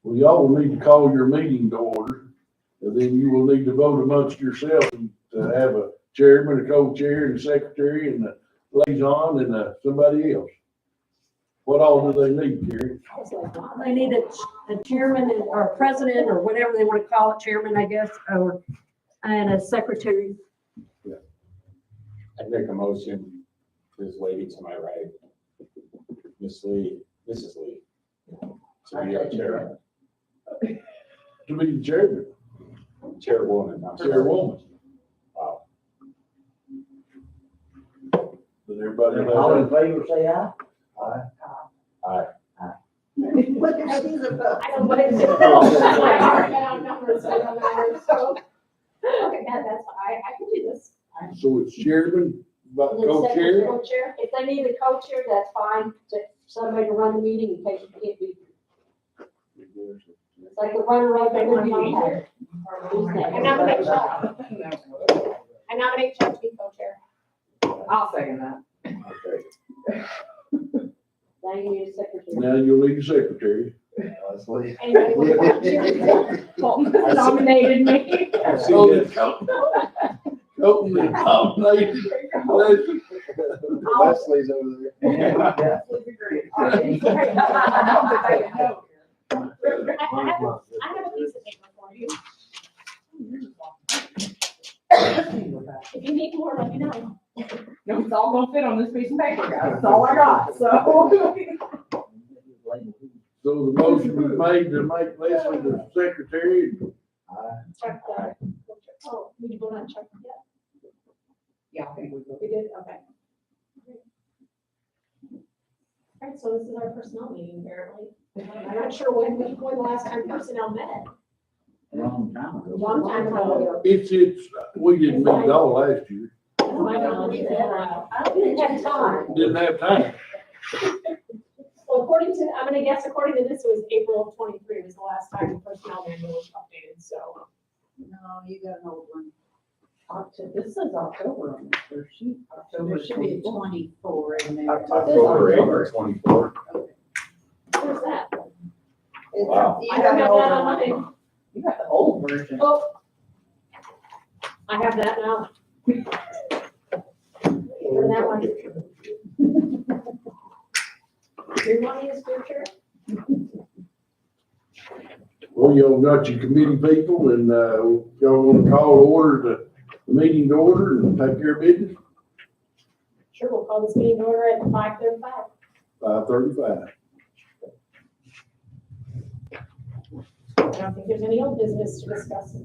Well, y'all will need to call your meeting to order, and then you will need to vote amongst yourselves to have a chairman, a co-chair, and a secretary, and a liaison, and somebody else. What all do they need, Gary? They need a chairman or a president or whatever they want to call it, chairman, I guess, and a secretary. I'd make a motion, this lady to my right, Mrs. Lee, to be our chair, To be the chairman, chairwoman, not chairwoman. Wow. But everybody All in knows. favor, say aye. Aye. What did she say about? I don't know what it is. I already got out numbers, I don't know, so. Okay, that's, I can do this. So it's chairman, but And then co-chair, secretary, co-chair. If they need a co-chair, that's fine, somebody to run the meeting in case you can't be. It's like the runner of the meeting. I nominate Chuck. I nominate Chuck to be co-chair. I'll second that. Okay. Now you need a secretary. now you'll need a secretary. Leslie. Anybody want to volunteer? Colton has nominated me. I see So this. Colton is nominated. Leslie's over there. I have a piece of paper for you. If you need more, let me know. No, it's all gonna fit on this piece of paper, guys. That's all I got, so. So the motion was made to make Leslie the secretary. Chuck, oh, we did vote on Chuck yet? Yeah, I think we will. We did, okay. All right, so this is our personnel meeting apparently. I'm not sure when the last time personnel met. Long time ago. Long time ago. It's, we didn't meet at all last year. I don't know. I didn't have time. Didn't have time. Well, according to, I'm gonna guess according to this, it was April of 23 was the last time the personnel manual was updated, so. No, you got an old one. This says October on this first sheet. There should be 24 in there. October, April 24th. Where's that? Wow. I don't have that on mine. You got the old version. Oh. I have that now. For that one. Do you want me to scripture? Well, y'all got your committee people and, y'all want to call to order the meeting to order and take care of business? Sure, we'll call this meeting to order at 5:35. 5:35. I don't think there's any old business to discuss.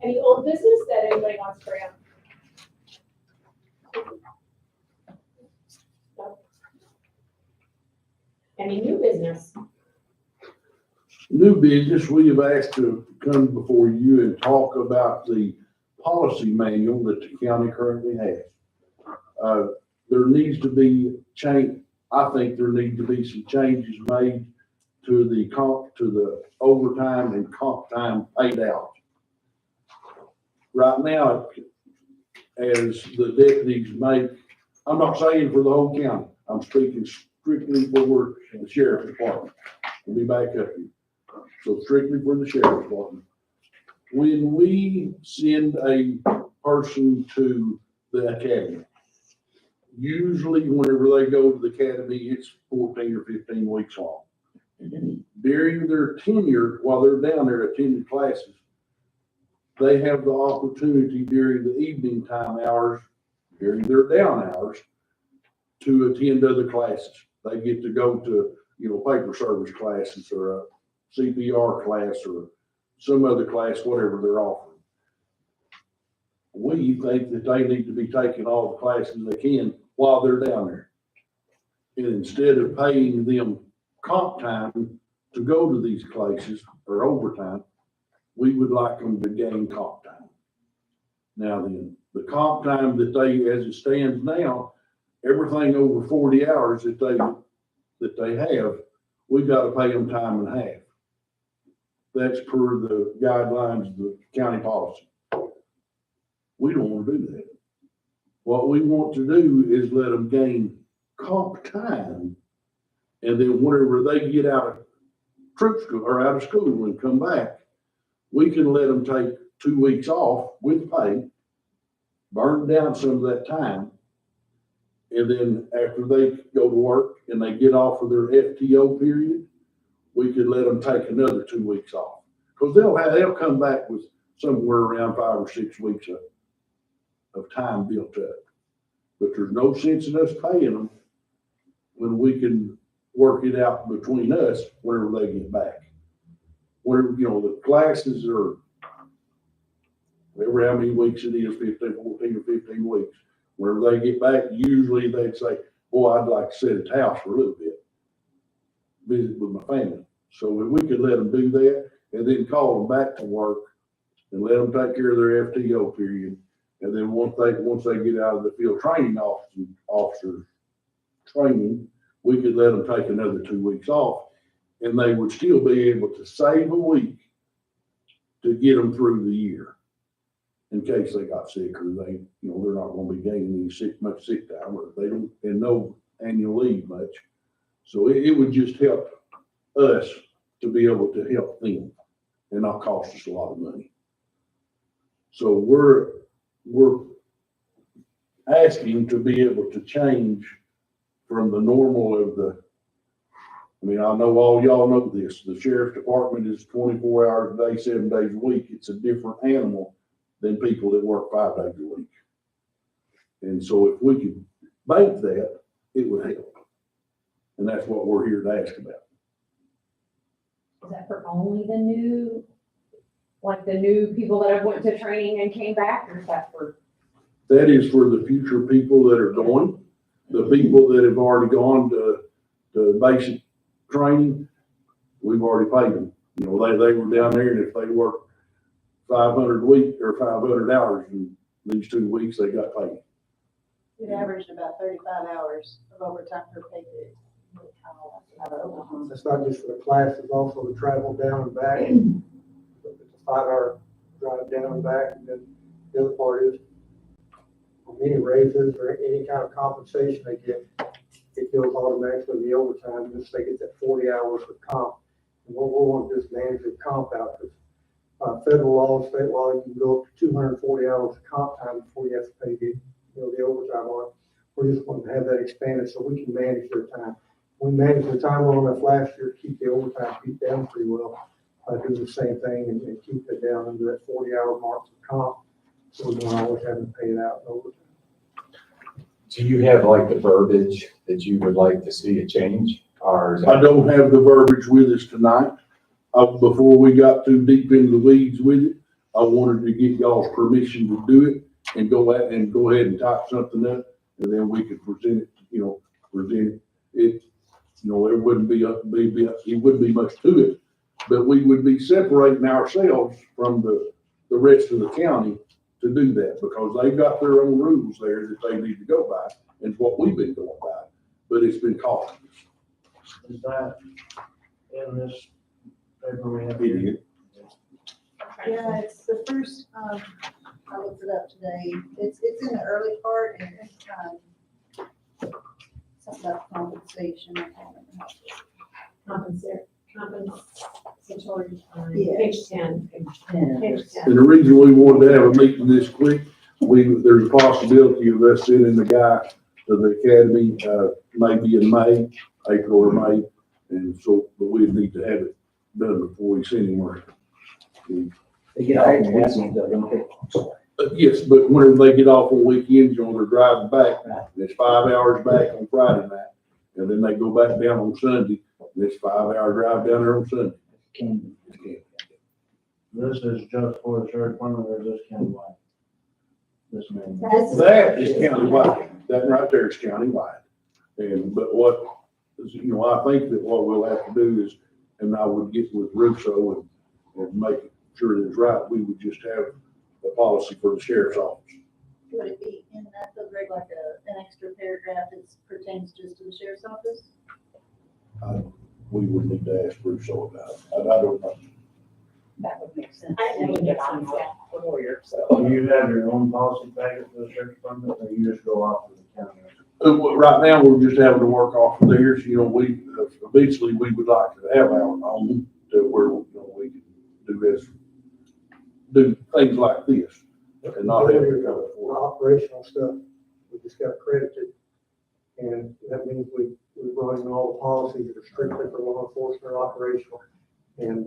Any old business that anybody wants to bring up? No. Any new business? New business, we have asked to come before you and talk about the policy manual that the county currently has. There needs to be change, I think there need to be some changes made to the overtime and comp time paid out. Right now, as the deputies make, I'm not saying for the whole county, I'm speaking strictly for the sheriff's department. Let me back up here. So strictly for the sheriff's department. When we send a person to the academy, usually whenever they go to the academy, it's 14 or 15 weeks long. During their tenure, while they're down there attending classes, they have the opportunity during the evening time hours, during their down hours, to attend other classes. They get to go to, paper service classes or a CPR class or some other class, whatever they're offering. We think that they need to be taking all the classes they can while they're down there. And instead of paying them comp time to go to these classes or overtime, we would like them to gain comp time. Now then, the comp time that they, as it stands now, everything over 40 hours that they have, we've got to pay them time and a half. That's per the guidelines of the county policy. We don't want to do that. What we want to do is let them gain comp time. And then whenever they get out of troop school or out of school and come back, we can let them take 2 weeks off with pay, burn down some of that time. And then after they go to work and they get off of their FTO period, we could let them take another 2 weeks off. Cause they'll come back with somewhere around 5 or 6 weeks of time built up. But there's no sense in us paying them when we can work it out between us whenever they get back. Where, the classes are, whatever how many weeks it is, 15, 14 or 15 weeks. Whenever they get back, usually they'd say, boy, I'd like to sit at the house for a little bit, visit with my family. So if we could let them do that and then call them back to work and let them take care of their FTO period. And then once they get out of the field training officer training, we could let them take another 2 weeks off, and they would still be able to save a week to get them through the year in case they got sick or they're not going to be gaining much sick time, or they don't, and no annual leave much. So it would just help us to be able to help them and not cost us a lot of money. So we're asking to be able to change from the normal of I know all y'all know this, the sheriff's department is 24 hours a day, 7 days a week. It's a different animal than people that work 5 days a week. And so if we could bank that, it would help. And that's what we're here to ask about. Is that for only the new people that have went to training and came back, or is that for? That is for the future people that are going. The people that have already gone to basic training, we've already paid them. They were down there, and if they worked 500 a week or 500 hours in these 2 weeks, they got paid. It averaged about 35 hours of overtime per pay period. It's not just for the class, it's also the travel down and back. It's a 5-hour drive down and back. And then the other part is, any raises or any kind of compensation they get, it goes automatically the overtime, just they get that 40 hours of comp. And what we want to just manage the comp out, because federal law, state law, you can go up to 240 hours of comp time before you have to pay the overtime on it. We just want to have that expanded so we can manage their time. We managed the time on us last year to keep the overtime beat down pretty well. Do the same thing and keep it down under that 40-hour mark of comp. So we don't always have to pay it out in overtime. Do you have like the verbiage that you would like to see a change, or is I that? don't have the verbiage with us tonight. Before we got too deep into the weeds with it, I wanted to get y'all's permission to do it and go ahead and type something up, and then we could present it. There wouldn't be it wouldn't be much to it, but we would be separating ourselves from the rest of the county to do that, because they've got their own rules there that they need to go by, and it's what we've been going by, but it's been costing us. Is that in this paper we have? Idiot. Yeah, it's the first, I looked it up today. It's in the early part, and it's, something about compensation. I can't remember. Compensatory time, Yeah. page 10. Page 10. And the reason we wanted to have a meeting this quick, there's a possibility of us sending the guy to the academy, maybe in May, April or May. And so, but we'd need to have it done before we send him where. They get off on weekends, though, don't they? Yes, but whenever they get off on weekends, they're driving back, and it's 5 hours back on Friday night. And then they go back down on Sunday, and it's 5-hour drive down there on Sunday. This is just for the sheriff department, or is this countywide? This man. That is countywide. That right there is countywide. But I think that what we'll have to do is, and I would get with Russo and make sure that it's right, we would just have a policy for the sheriff's office. Would it be in that, like an extra paragraph that pertains just to the sheriff's office? We would need to ask Russo about it. I don't know. That would make sense. I didn't get on that lawyer, so. Do you have your own policy packet for the sheriff department, or you just go off of the county? Right now, we're just having to work off of theirs, you know, eventually we would like to have our own to where, you know, we can do things like this and not have to come forward. Operational stuff, we just got accredited. And that means we run all the policies that are strictly for law enforcement or operational. And,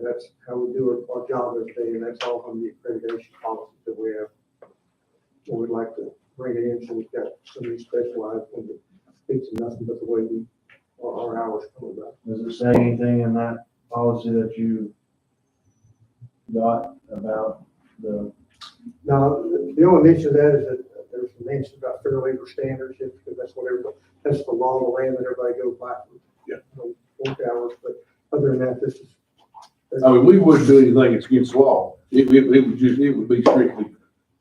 that's how we do our job every day, and that's all from the accreditation policies that we have. And we'd like to bring it in, so we've got somebody specialized in the speaks of nothing but the way our hours come about. Does it say anything in that policy that you got about the, Now, the only mention of that is that there's some mention about fair labor standards, because that's what that's the law of the land that everybody goes by. Yeah. Work hours, but other than that, this is. I mean, we wouldn't do anything that's against the law. It would be strictly,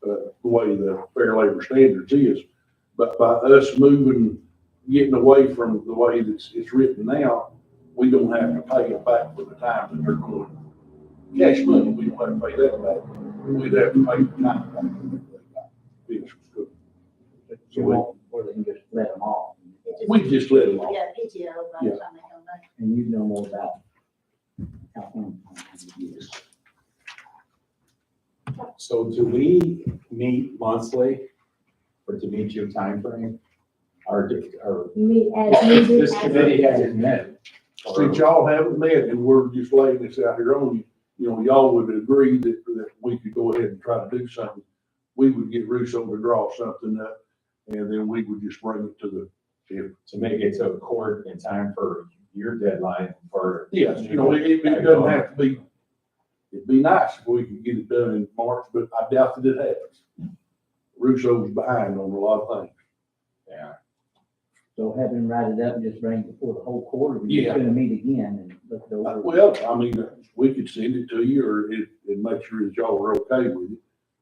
the way the fair labor standards is. But by us getting away from the way it's written now, we don't have to pay it back for the time that they're going. Cash money, we don't have to pay that back. We'd have to pay the time back. Finish school. You won't, or they can just let them off, We just let them off. Yeah, PTO by the time they come back. and you know more about how long it is. So do we meet monthly or to meet your timeframe? Or You mean as needed? this committee hasn't met? Since y'all haven't met and we're just laying this out here on you, you know, y'all would agree that we could go ahead and try to do something. We would get Russo to draw something up and then we would just bring it to To make it to court in time for your deadline for. yes, you know, it doesn't have to be, it'd be nice if we could get it done in March, but I doubt that it happens. Russo's behind on a lot of things. Yeah. So have him write it up and just bring it before the whole quarter, we're Yeah. just gonna meet again and look it over. Well, I mean, we could send it to you or and make sure that y'all are okay with it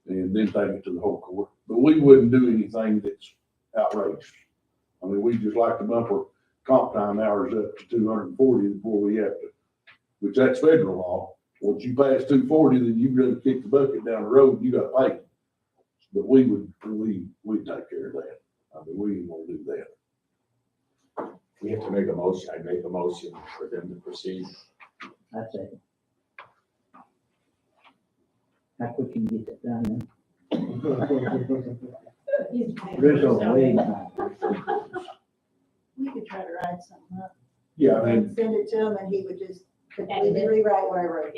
and then take it to the whole court. But we wouldn't do anything that's outrageous. I mean, we just like to bump our comp time hours up to 240 before we have to, which that's federal law. Once you pass 240, then you really kick the bucket down the road, you gotta pay. But we'd take care of that. I mean, we ain't gonna do that. We have to make a motion. I'd make a motion for them to proceed. I say. How quick can you get that done then? Rizzo, wait. We could try to write something up. Yeah, I mean, And send it to him and he would just completely rewrite what I wrote.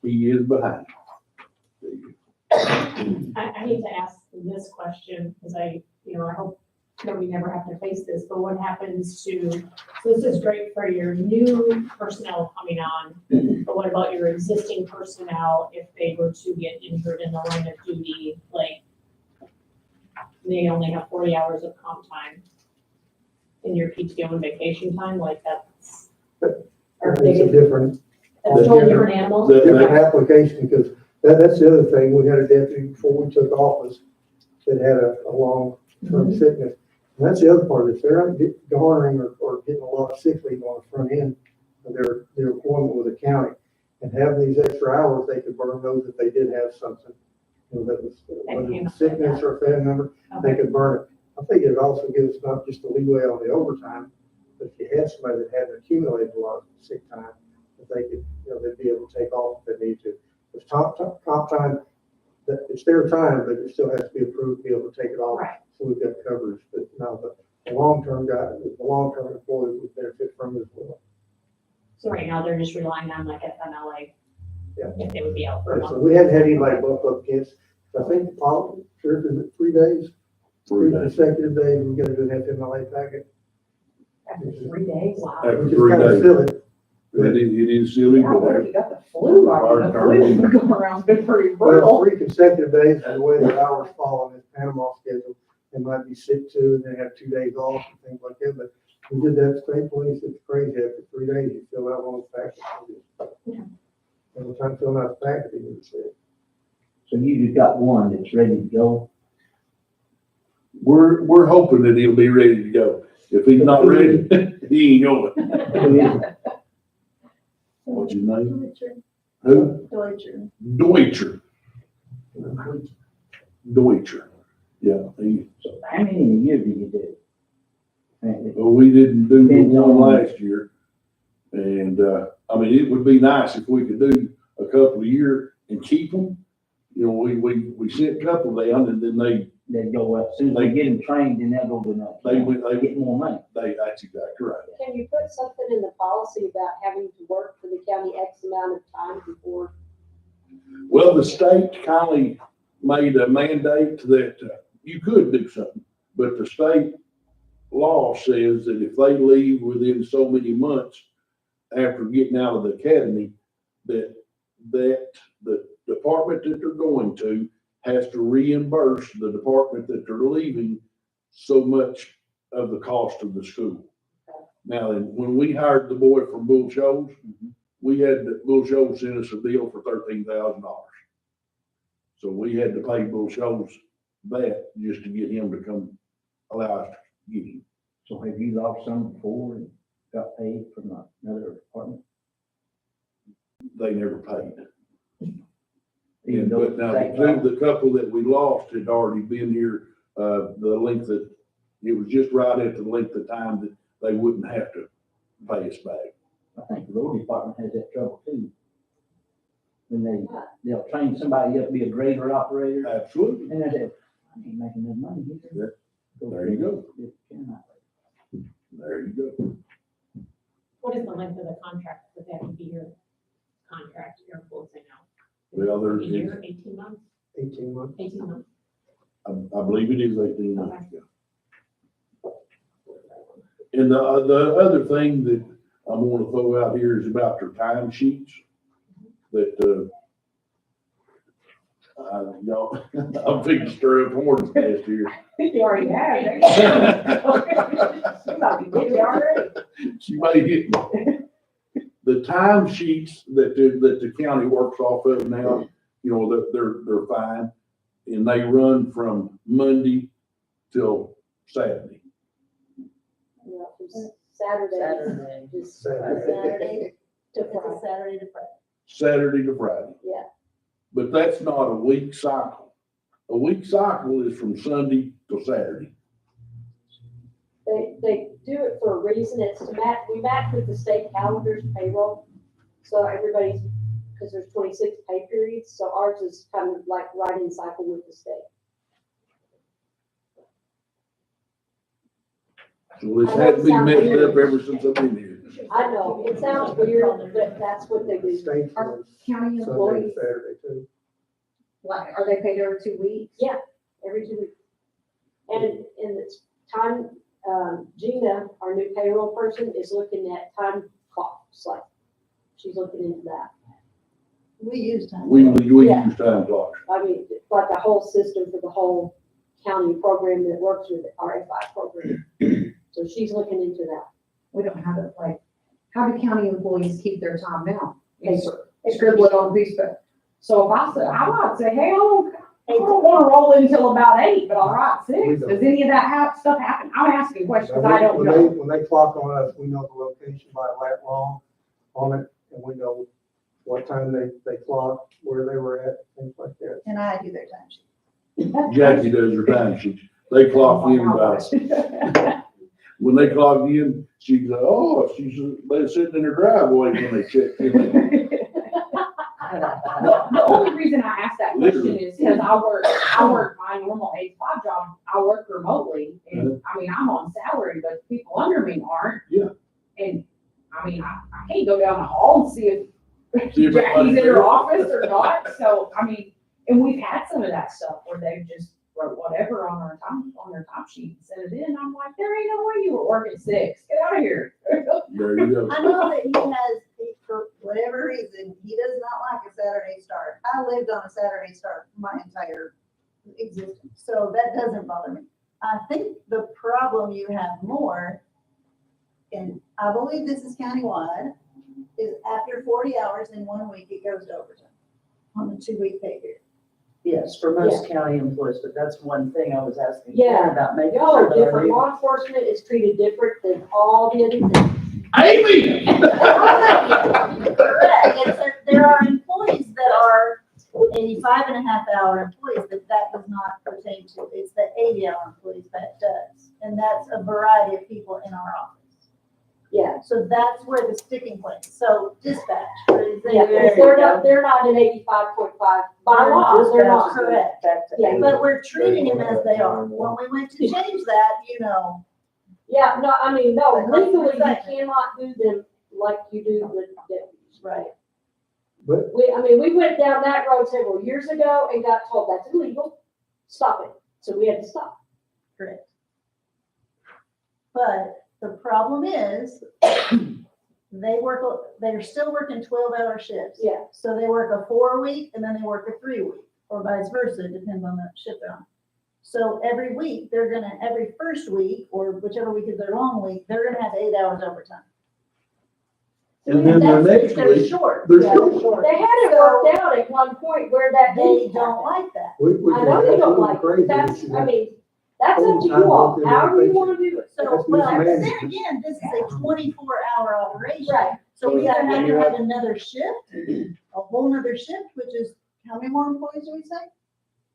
he is behind. I hate to ask this question, because I hope that we never have to face this, but what happens to, so this is great for your new personnel coming on, but what about your existing personnel if they were to get injured in the line of duty, like they only have 40 hours of comp time in your PTO and vacation time, like that's, or It's a different, that's a totally different animal? different application, because that's the other thing. We had a deputy before we took office that had a long-term sickness. And that's the other part. If they're not garnering or getting a lot of sick leave on the front end of their employment with the county and have these extra hours, they could burn those if they did have something, you know, that was, whether it was sickness or a family member, they could burn it. I think it also gives not just the leeway on the overtime, but if you had somebody that hadn't accumulated a lot of sick time, that they could, you know, they'd be able to take off if they need to. It's comp time, that it's their time, but it still has to be approved to be able to take it off. Right. So we've got coverage, but now the long-term employee would benefit from it as well. So right now, they're just relying on like FMLA, Yeah. if they would be out for a And so month. we hadn't had anybody bump up against, I think the policy, sheriff, is it 3 days? 3 consecutive days, we gotta do an FMLA packet. After 3 days, wow. After Which is 3 kind of days. silly. It is silly, Yeah, but you got the flu, already. The flu's been going around, been pretty Well, brutal. 3 consecutive days, and the way the hours fall on this Panama schedule, they might be sick too, and they have 2 days off and things like that, but we did that state police, it's crazy, after 3 days, you fill out one of the packets. Every time filling out the packet, you would say, So you just got one that's ready to go. we're hoping that he'll be ready to go. If he's not ready, he ain't going. What's his name? Who? Deutscher. Deutscher. Deutscher. Yeah, So how many in a year do you do? And well, we didn't do the one last year. And, I mean, it would be nice if we could do a couple a year and keep them. You know, we sent a couple down and then they go up, as soon as they get them trained, then they'll go to another. they Get more money. that's exactly right. Can you put something in the policy about having to work for the county X amount of time before? Well, the state kindly made a mandate that you could do something, but the state law says that if they leave within so many months after getting out of the academy, that the department that they're going to has to reimburse the department that they're leaving so much of the cost of the school. Now, when we hired the boy from Bull Shoals, we had, Bull Shoals sent us a bill for $13,000. So we had to pay Bull Shoals that just to get him to come, allow us to get him. So have you lost some before and got paid from another department? They never paid. Even And, though but now, it's state law? the couple that we lost had already been here, the length that, it was just right at the length of time that they wouldn't have to pay us back. I think the road department has that trouble too. When they'll train somebody up to be a grader operator, Absolutely. and they say, I ain't making enough money here. There you go. go. There you go. What is the length of the contract that they have to be your contract, your employees say now? Well, A there's, year, 18 months, 18 months. 18 months. I believe it is 18 months. Yeah. And the other thing that I want to throw out here is about their time sheets that, y'all, I'm thinking stir up horns nest here. You already have. You might be getting it already. She may hit me. The time sheets that the county works off of now, you know, they're fine. And they run from Monday till Saturday. You know, from Saturday. Just Saturday to Friday. Saturday to Friday. Saturday to Friday. Yeah. But that's not a week cycle. A week cycle is from Sunday to Saturday. They do it for a reason. It's to match, we match with the state calendar's payroll. So everybody's, because there's 26 pay periods, so ours is kind of like right in cycle with the state. So this had to be messed up ever since I've been here. I know, it sounds weird, but that's what they do. State Are was county Sunday, employees, Saturday too. like, are they paid every 2 weeks? Yeah, every 2 weeks. And in this time, Gina, our new payroll person, is looking at time clocks, like, she's looking into that. We use time. We Yeah. use time clocks. I mean, like a whole system for the whole county program that works with the RFI program. So she's looking into that. We don't have it, like, how do county employees keep their time now? It's- Scribble it on a piece of paper. So if I said, I might say, hey, I don't wanna roll until about 8, but I'll write 6. Does any of that stuff happen? I'm asking questions, because I don't When know. when they clock on us, we know the location by lat long on it, and we know what time they clock, where they were at, things like that. And I do their time sheet. Jackie does her time sheets. They clock in by, when they clock in, she's like, oh, they're sitting in her driveway when they check in. The only reason I asked that question is because I work my normal 8 to 5 job, I work remotely, and I mean, I'm on salary, but people under me aren't. Yeah. And, I mean, I can't go down the hall and see if See if Jackie's in everybody's her there. office or not, so, I mean, and we've had some of that stuff where they just wrote whatever on their time sheet and sent it in, I'm like, there ain't no way you were working 6, get out of here. There you go. I know that he has, for whatever reason, he does not like a Saturday start. I lived on a Saturday start my entire existence, so that doesn't bother me. I think the problem you have more, and I believe this is countywide, is after 40 hours in 1 week, it goes to overtime on the 2-week pay period. Yes, for most county employees, but that's one thing I was asking Yeah. Karen about, making Y'all sure are that our different. new- Law enforcement is treated different than all the other things. Amy! Correct, there are employees that are the 85.5 hour employees that does not pertain to. It's the 80-hour employees that does. And that's a variety of people in our office. Yeah. So that's where the sticking point is. So dispatch, for Yeah, example. they're not in 85.5 by law, they're not. Correct. Yeah, But we're treating them as they are. When we went to change that, Yeah, no, I mean, no, Like, legally, you exactly. cannot do them like you do with deputies. right. But We went down that road several years ago and got told that's illegal, stop it. So we had to stop. Correct. But the problem is, they're still working 12-hour shifts. Yeah. So they work a 4-week and then they work a 3-week, or vice versa, it depends on the shift they're on. So every week, every first week, or whichever week is their long week, they're gonna have 8 hours overtime. And then the That's- next They're week, short. they're Yeah, short. They had it worked out at one point where that They didn't don't happen. like that. we I know they don't like crazy it, that's, if you I have mean, that's up to you all, however you wanna do it. So, That's well, but then mismanagement. again, this is a 24-hour operation. Right. So we either have to Exactly. have another shift, a whole nother shift, which is, how many more employees do we say?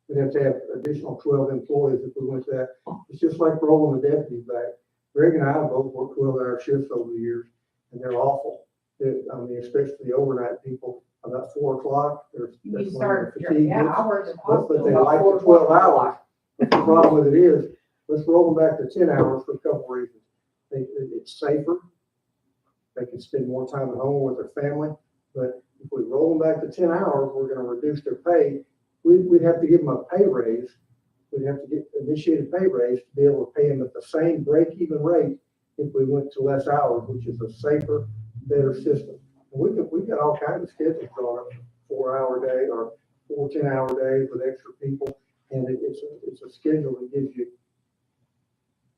We'd have to have additional 12 employees if we went to that. It's just like rolling the deputies back. Greg and I have both worked 12-hour shifts over the years, and they're awful. I mean, especially the overnight people, about 4 o'clock, You that's when start, the your fatigue hits. hours of But hospital they about like 4 the 12 o'clock. hours. But the problem with it is, let's roll them back to 10 hours for a couple of reasons. It's safer. They can spend more time at home with their family. But if we roll them back to 10 hours, we're gonna reduce their pay. We'd have to give them a pay raise. We'd have to initiate a pay raise to be able to pay them at the same break-even rate if we went to less hours, which is a safer, better system. And we've got all kinds of schedules drawn up, 4-hour day or 4 10-hour days with extra people. And it's a schedule that gives you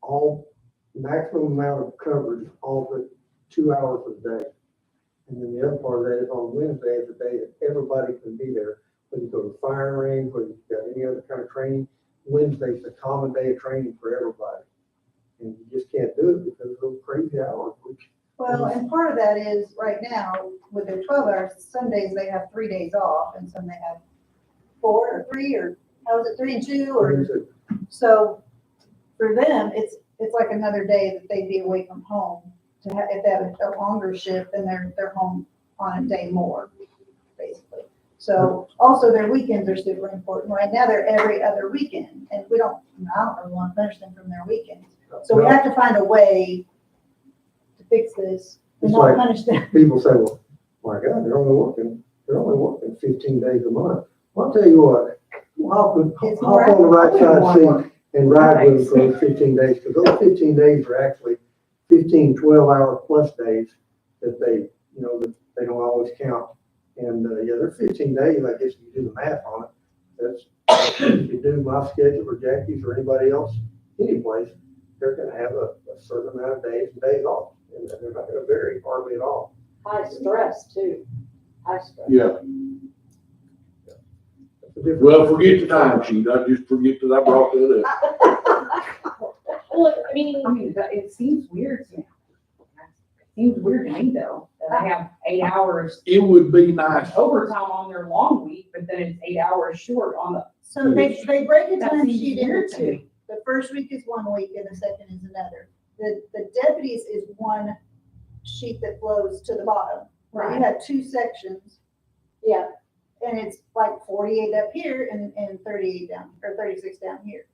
all maximum amount of coverage all but 2 hours a day. And then the other part of that is on Wednesday is the day that everybody can be there. Whether you go to the firing range, whether you've got any other kind of training, Wednesday's a common day of training for everybody. And you just can't do it because of those crazy hours. Well, and part of that is, right now, with their 12 hours, some days they have 3 days off, and some they have 4 or 3, or how is it, 3 and 2, or, so for them, it's like another day that they'd be away from home. To have, if they have a longer shift, then they're home on a day more, basically. So also their weekends are super important. Right now, they're every other weekend, and I don't really want to punish them from their weekends. So we have to find a way to fix this and It's not like- punish them. People say, well, my God, they're only working 15 days a month. Well, I'll tell you what, hop It's more on the right effort. side seat and ride with them for those 15 days, because those 15 days are actually 15 12-hour plus days that that they don't always count. And, yeah, they're 15 days, I guess, if you do the math on it. That's, if you do my schedule or Jackie's or anybody else, any place, they're gonna have a certain amount of days and days off, and they're not gonna vary hardly at all. High stress too, high stress. Yeah, It's a different- well, forget the time sheet, I just forget that I brought that up. Well, I mean, it seems weird to me. It seems weird to me though, that they have 8 hours It would be nice, overtime on their long week, but then it's 8 hours short on the. So they break a That time seems sheet into weird to 2. me. The first week is 1 week and the second is another. The deputies is one sheet that flows to the bottom. Where you have 2 sections, Yeah, and it's like 48 up here and 38 down, or 36 down here.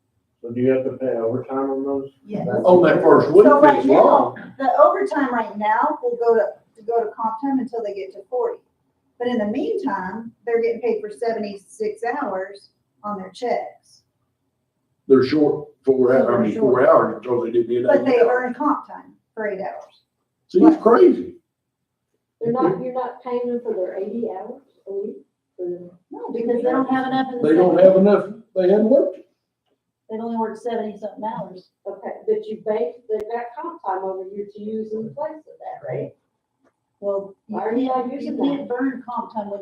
So do you have to pay overtime on those? Yes. on that first week, So right it's now, long. the overtime right now will go to comp time until they get to 40. But in the meantime, they're getting paid for 76 hours on their checks. They're short 4 hours, 4 hours because they didn't get But they 8 hours. earn comp time for 8 hours. See, it's crazy. you're not paying them for their 80 hours a week? No, because they don't have enough in the. They don't have enough, they hadn't worked. They've only worked 70-something hours. Okay, but they've got comp time over here to use in place of that, right? Well, Why are you not using you can't burn comp time I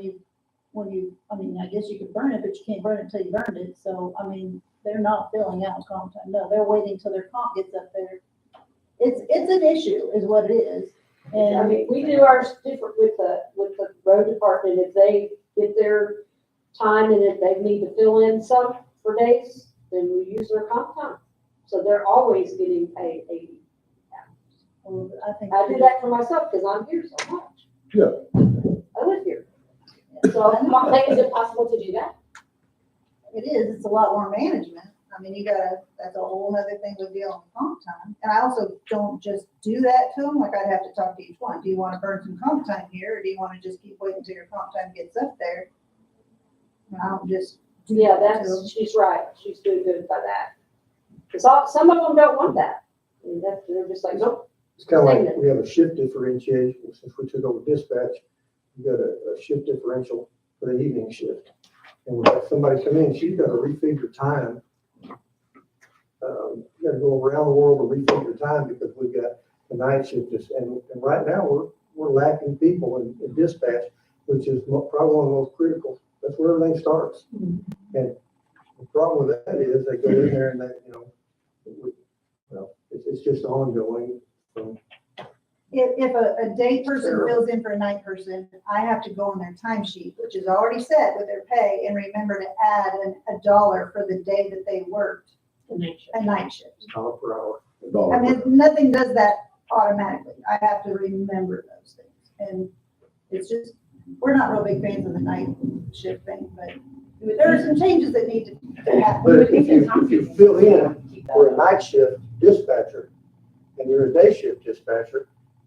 mean, I guess you could burn it, but you can't burn it until you burned it. So, I mean, they're not filling out comp time. No, they're waiting till their comp gets up there. It's an issue is what it is. I And mean, we do ours different with the road department. If they get their time and if they need to fill in some for days, then we use their comp time. So they're always getting paid 80. Well, I think. I do that for myself because I'm here so much. Yeah. I live here. So I'm like, is it possible to do that? It is, it's a lot more management. I mean, you gotta, that's a whole nother thing with dealing with comp time. And I also don't just do that to them, like I'd have to talk to each one. Do you wanna burn some comp time here, or do you wanna just keep waiting until your comp time gets up there? And I don't just do Yeah, that to them. that's, she's right. She's doing good by that. Because some of them don't want that. And they're just like, nope. It's kind of like we have a shift differentiation, since we took over dispatch, we got a shift differential for the evening shift. And we have somebody come in, she's got to refigure time. You got to go around the world to refigure time because we've got the night shift. And right now, we're lacking people in dispatch, which is probably one of the most critical. That's where everything starts. And the problem with that is they go in there and it's just ongoing. So, If a day person fills in for a night person, I have to go on their timesheet, which is already set with their pay, and remember to add $1 for the day that they worked a night shift. $1 per hour. I mean, nothing does that automatically. I have to remember those things. And it's just, we're not real big fans of the night shift thing, but there are some changes that need to happen. But if you fill in for a night shift dispatcher and you're a day shift dispatcher,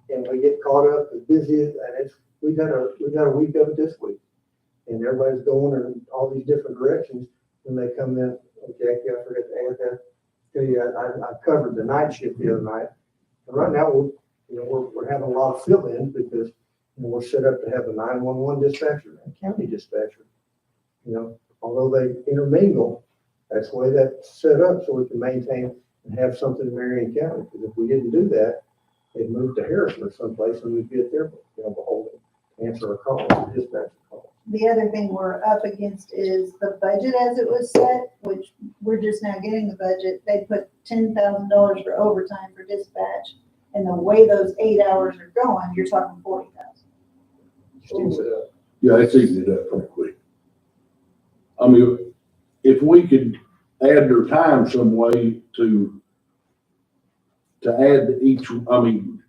and we get caught up as busy and we got a week of it this week. And everybody's going in all these different directions. When they come in, oh, Jackie, I forgot to add that. Tell you, I covered the night shift the other night. And right now we're having a lot of fill-ins because we're set up to have a 911 dispatcher and county dispatcher. Although they intermingle, that's the way that's set up so we can maintain and have something in Marion County. Because if we didn't do that, they'd move to Harrison or someplace and we'd be at their beholden to answer a call, dispatch a call. The other thing we're up against is the budget as it was set, which we're just now getting the budget. They put $10,000 for overtime for dispatch. And the way those 8 hours are going, you're talking 40,000. Yeah, it's easy to do pretty quick. I mean, if we could add their time some way to add each,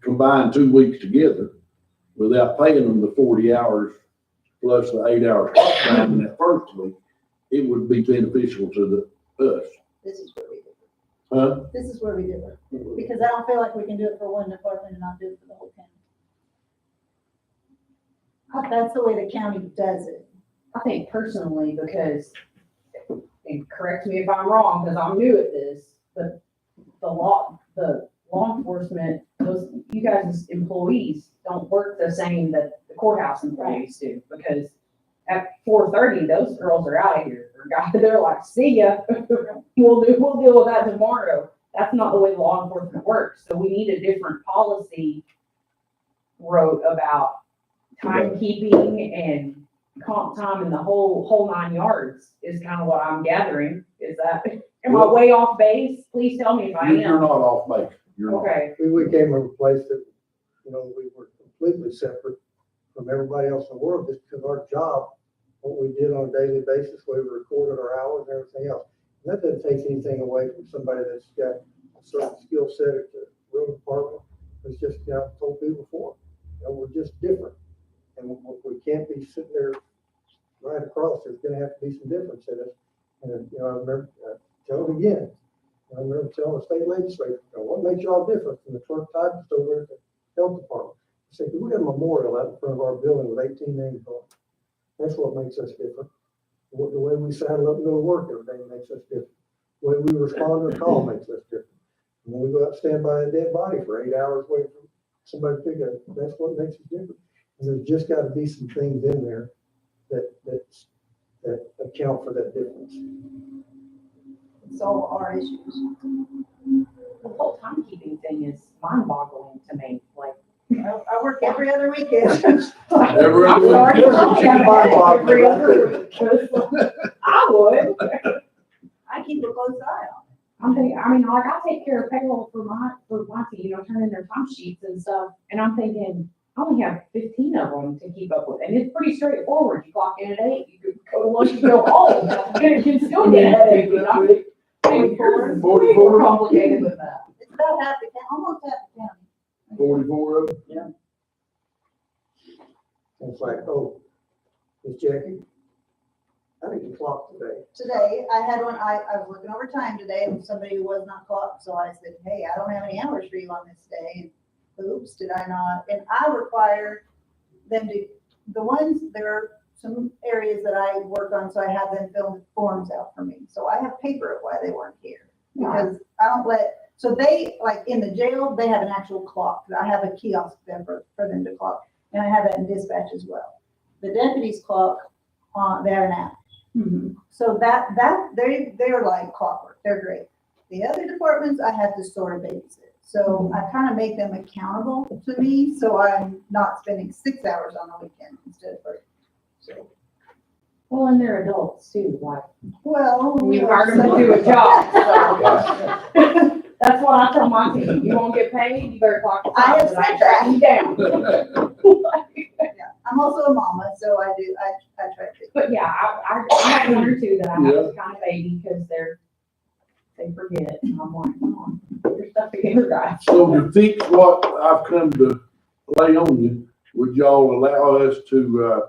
combine 2 weeks together without paying them the 40 hours plus the 8 hours time in that first week, it would be beneficial to us. This is where we differ. Huh? This is where we differ. Because I don't feel like we can do it for one department and not do it for the whole county. That's the way the county does it. I think personally, because, and correct me if I'm wrong, because I'm new at this, but the law enforcement, you guys as employees don't work the same that the courthouse employees do, because at 4:30, those girls are out of here. They're like, see ya, we'll deal with that tomorrow. That's not the way law enforcement works. So we need a different policy wrote about timekeeping and comp time and the whole 9 yards is kind of what I'm gathering. Is that, am I way off base? Please tell me if I You're am. not off base. You're not. Okay. We came from a place that, we were completely separate from everybody else in the world just because our job, what we did on a daily basis, we recorded our hours and everything else. And that doesn't take anything away from somebody that's got a certain skill set at the road department. It's just, I told people before, we're just different. And we can't be sitting there right across. There's going to have to be some difference in it. And, I remember, tell it again. I remember telling the state legislature, what makes y'all different from the clerk typist over at the health department? I said, we got a memorial out in front of our building with 18 names on it. That's what makes us different. The way we saddle up and go to work every day makes us different. The way we respond to a call makes us different. And when we go out and stand by a dead body for 8 hours waiting for somebody to pick up, that's what makes us different. And there's just got to be some things in there that account for that difference. It's all our issues. The whole timekeeping thing is mind-boggling to me. Like, I work every other weekend. Every I'm other sorry, weekend. every other week. I would. I keep a close eye on it. I'm thinking, I take care of payroll for my team, turn in their time sheets and stuff. And I'm thinking, I only have 15 of them to keep up with, and it's pretty straightforward. You clock in at 8, you could go to lunch, you go home, and it can still get a headache, you know? It's way more complicated than that. It's about half the county, almost half the county. 44 of them? It's like, oh, Miss Jackie, I need to clock today. Today, I had one, I was looking over time today, and somebody who was not clocked, so I said, hey, I don't have any hours for you on this day. Oops, did I not? And I require them to, the ones, there are some areas that I work on, so I have them fill forms out for me. So I have paper of why they weren't here. Because I don't so they, like in the jail, they have an actual clock. I have a kiosk there for them to clock. And I have that in dispatch as well. The deputies clock, they have an app. Mhm. So they're like clockwork. They're great. The other departments, I have to sort of babysit. So I kind of make them accountable to me, so I'm not spending 6 hours on the weekend instead of 3. So, Well, and they're adults too, like, well. you hired them to do a job, so. That's what I tell my team, you won't get paid, you better clock the I time, have and I said track that. you down. Yeah, I'm also a mama, so I try to. But yeah, I have one or two that I have to kind of baby, because they forget, and I'm like, come on, get your stuff together, guys. So to fix what I've come to lay on you, would y'all allow us to,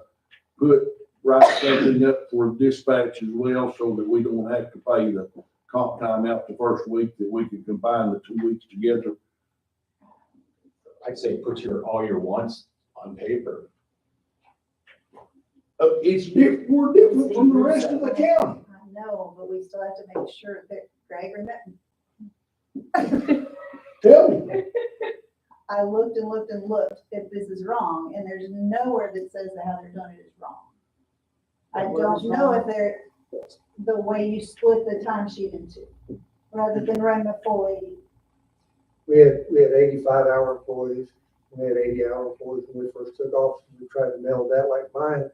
write something up for dispatch as well, so that we don't have to pay the comp time out the first week, that we can combine the 2 weeks together? I'd say put all your wants on paper. We're different from the rest of the county. I know, but we still have to make sure that Greg Tell me. I looked and looked and looked if this is wrong, and there's nowhere that says that how they're doing it is wrong. I don't know if the way you split the timesheet into, rather than running a full 80. We had 85-hour employees, we had 80-hour employees when we first took off. We tried to nail that like mine.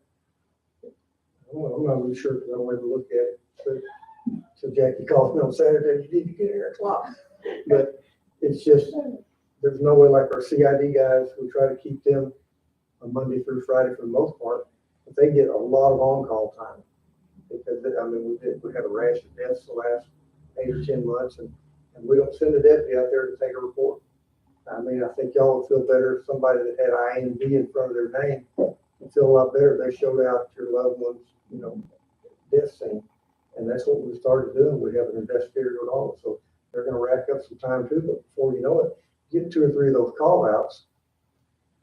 I'm not really sure, because I don't ever look at it. So Jackie calls me on Saturday, you need to get here at 12. But it's just, there's no way, like our CID guys, we try to keep them on Monday through Friday for the most part, but they get a lot of on-call time. Because, we had a rash of deaths the last 8 or 10 months, and we don't send a deputy out there to take a report. I think y'all would feel better if somebody that had IND in front of their name would feel a lot better if they showed out your loved one's, death scene. And that's what we started doing. We have an investigator at all, so they're gonna rack up some time too, but before you know it, get 2 or 3 of those call outs,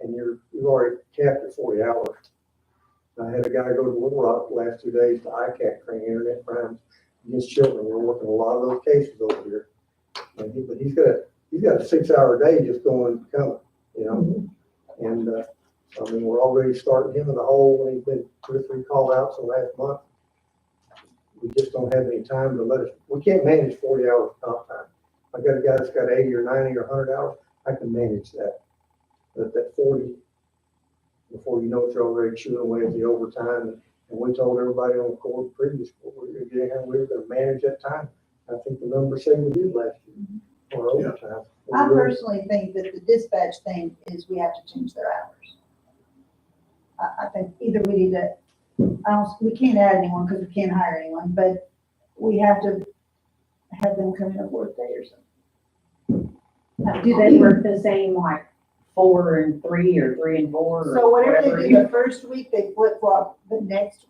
and you've already capped at 40 hours. I had a guy go to Little Rock the last 2 days to ICAC training, internet crimes against children. We're working a lot of those cases over here. And he's got a 6-hour day just going, coming, And, we're already starting him in the hole when he's been 2 or 3 call outs the last month. We just don't have any time to let us, we can't manage 40 hours of comp time. I got a guy that's got 80 or 90 or 100 hours, I can manage that. But that 40, before you know it, you're already chewing away at the overtime. And we told everybody on the court, previous court, we were gonna manage that time. I think the numbers say we did last year, or overtime. I personally think that the dispatch thing is we have to change their hours. I think either we need to, we can't add anyone because we can't hire anyone, but we have to have them come in a 4th day or something. Do they work the same, like 4 and 3 or 3 and 4? So whatever they do the first week, they flip flop the next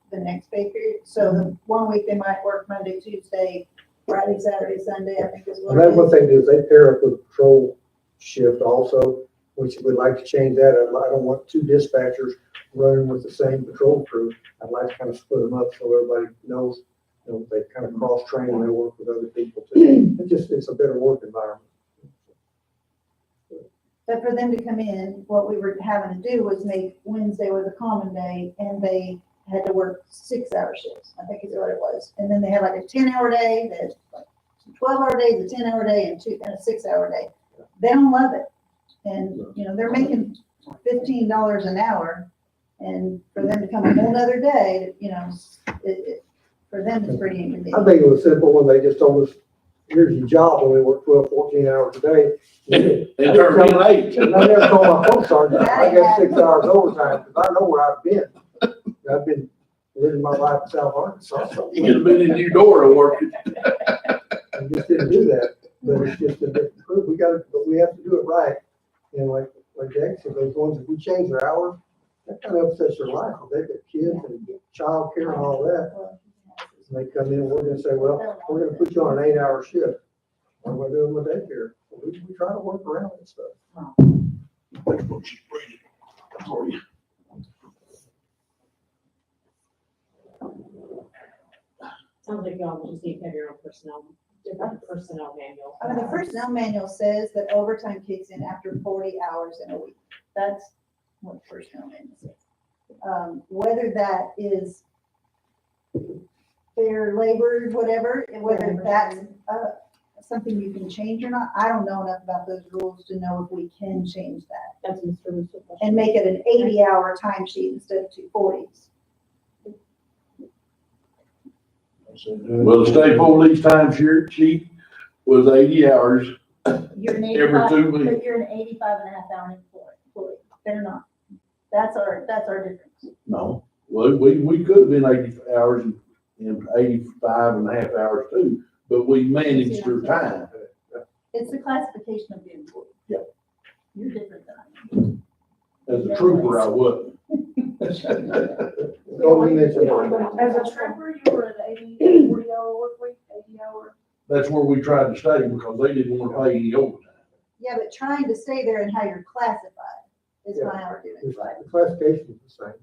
pay period. So the 1 week they might work Monday, Tuesday, Friday, Saturday, Sunday, I think is what Well, it that's what is. they do, is they pair up with a patrol shift also, which we'd like to change that. I don't want 2 dispatchers running with the same patrol crew. I'd like to kind of split them up so everybody knows, they kind of cross-train and they work with other people too. It's a better work environment. But for them to come in, what we were having to do was make Wednesday was a common day, and they had to work 6-hour shifts, I think is what it was. And then they had like a 10-hour day, there's like 12-hour days, a 10-hour day, and a 6-hour day. They don't love it. And, they're making $15 an hour, and for them to come a whole nother day, for them it's pretty inconvenient. I think it was simple when they just told us, here's your job, only work 12, 14 hours a day. And terminate. And I never told my post sergeant, I got 6 hours overtime, because I know where I've been. I've been living my life in South Arkansas, so You'd have been in your door to work it. I just didn't do that. But it's just a different group. But we have to do it right. And like Jack said, those ones, if we change their hours, that kind of upsets their life. If they've got kids and childcare and all that, and they come in and we're gonna say, well, we're gonna put you on an 8-hour shift. What am I doing with daycare? We try to work around that stuff. That's what she's bringing for you. Sounds like y'all just need to have your own different personnel manual. I mean, the personnel manual says that overtime kicks in after 40 hours in a week. That's what the personnel manual says. Whether that is fair labor, whatever, and whether that's, something you can change or not, I don't know enough about those rules to know if we can change that. That's Mr. Russo. And make it an 80-hour timesheet instead of 240s. Well, the state police time sheet was 80 hours You're an every 85, 2 weeks. but you're an 85.5-hour employee. They're not. That's our difference. No, well, we could have been 80 hours and 85 and a half hours too, but we managed their time. It's the classification of the employee. Yeah. You're different than I am. As a trooper, I wasn't. Totally mentioned. As a trooper, you were at 40-hour work week, 80-hour. That's where we tried to stay because they didn't want to pay any overtime. Yeah, but trying to stay there and how you're classified is Yeah. my argument, The classification is the same.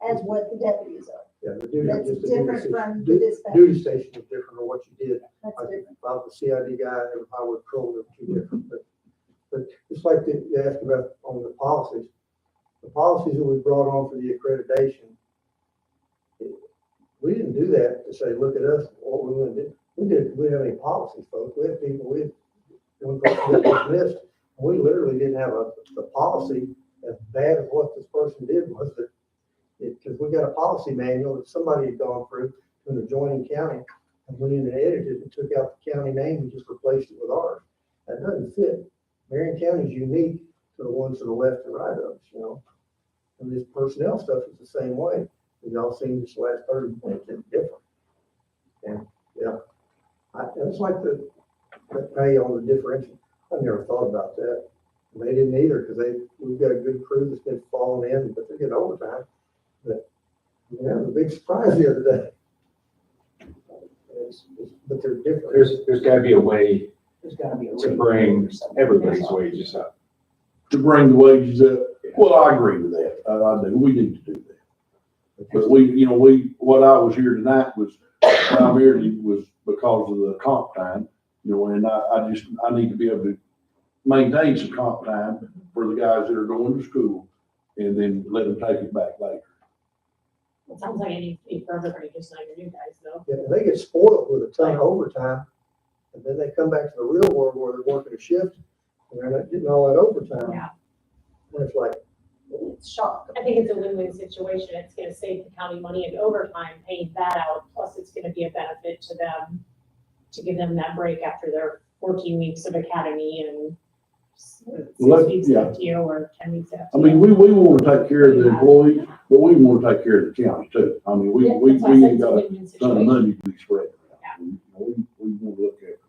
as what the deputies are. Yeah, the duty, That's just the different duty from station. the dispatch. Duty station is different than what you did. That's Like, different. if I was a CID guy, and if I would patrol, they're two different, but it's like you asked about on the policies. The policies that we brought on for the accreditation, we didn't do that to say, look at us, what we want to do. We didn't have any policies, folks. We had people, when we got dismissed, we literally didn't have a policy as bad as what this person did was that because we got a policy manual that somebody had gone through to an adjoining county and went in and edited and took out the county name and just replaced it with ours. That doesn't fit. Marion County is unique to the ones to the left and right of us, you know. And this personnel stuff is the same way. Y'all seen this last 30 minutes, it's different. And yeah, it's like the pay on the differential. I never thought about that. And they didn't either because we've got a good crew that's been falling in, but they're getting overtime. But yeah, it was a big surprise the other day. But they're different. There's gotta be a way There's gotta be a to rate bring or something. everybody's wages up. To bring the wages up, well, I agree with that. I do. We need to do that. But what I was here tonight was primarily was because of the comp time, and I need to be able to maintain some comp time for the guys that are going to school and then let them take it back later. It sounds like it needs to be for everybody, just not your new guys though. Yeah, and they get spoiled with a ton of overtime. And then they come back to the real world where they're working a shift and they're not getting all that overtime. Yeah. And it's like, It's shock. I think it's a win-win situation. It's gonna save the county money in overtime, paying that out, plus it's gonna be a benefit to them to give them that break after their 14 weeks of academy and 6 weeks Yeah. FTO or 10 weeks FTO. I mean, we want to take care of the employees, but we want to take care of the county too. I mean, we Yeah, that's why I said ain't it's a got a win-win ton of situation. money to be spread around. We want to look at it.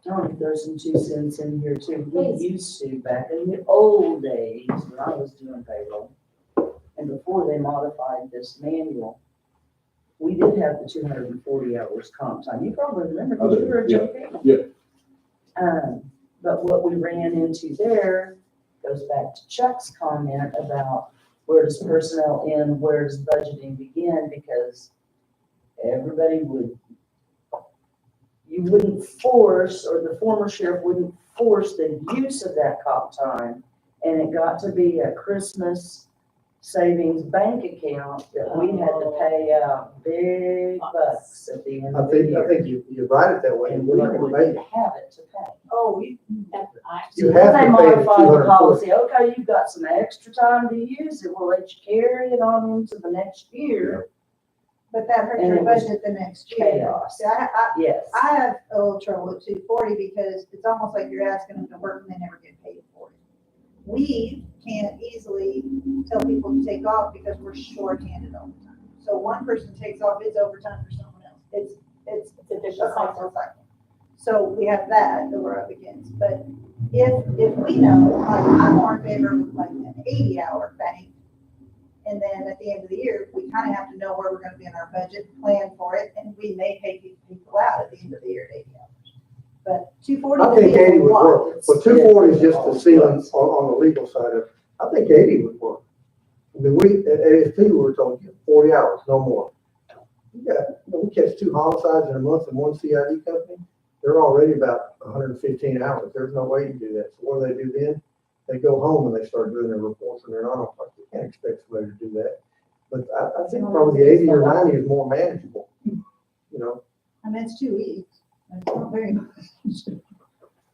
I want to throw some 2 cents in here too. We Please. used to, back in the old days, when I was doing payroll, and before they modified this manual, we did have the 240 hours comp time. You probably remember, because you were a Yeah. JP. Yeah. But what we ran into there goes back to Chuck's comment about where does personnel end, where does budgeting begin, because everybody you wouldn't force, or the former sheriff wouldn't force the use of that comp time. And it got to be a Christmas savings bank account that we had to pay out big bucks at the end I of the think year. you write it that way And and we we're not gonna pay wouldn't you. have it to pay. Oh, You So have then they to pay the modified the 240. policy, okay, you've got some extra time to use it, we'll let you carry it on into the next year. But that hurts And your it was budget the next year. chaos. See, I Yes. have a little trouble with 240 because it's almost like you're asking them to work and they never get paid for it. We can't easily tell people to take off because we're short-handed all the time. So one person takes off his overtime for someone else. It's a a vicious cycle. constant cycle. So we have that we're up against. But if we know, like, I'm more in favor of like an 80-hour bank. And then at the end of the year, we kind of have to know where we're gonna be in our budget, plan for it, and we may pay people out at the end of the year at 80 hours. But 240 I to me think is 80 a would lot. work, but 240 is just the ceiling on the legal side of it. I think 80 would work. I mean, at ASP, we were told 40 hours, no more. We catch 2 homicides in a month in one CID company, they're already about 115 hours. There's no way you do that. So what do? Then? They go home and they start doing their reports and they're not on, you can't expect somebody to do that. But I think probably the 80 or 90 is more manageable, I mean, it's 2 weeks. It's not very much.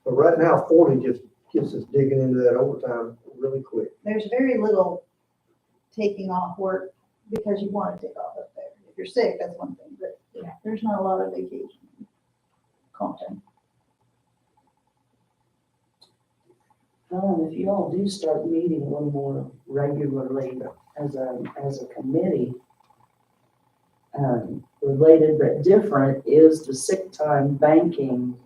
But right now, 40 just gets us digging into that overtime really quick. There's very little taking off work because you want to take off up there. If you're sick, that's one thing, but Yeah. there's not a lot of vacation content. If you all do start meeting a little more regularly as a committee, related but different is the sick time banking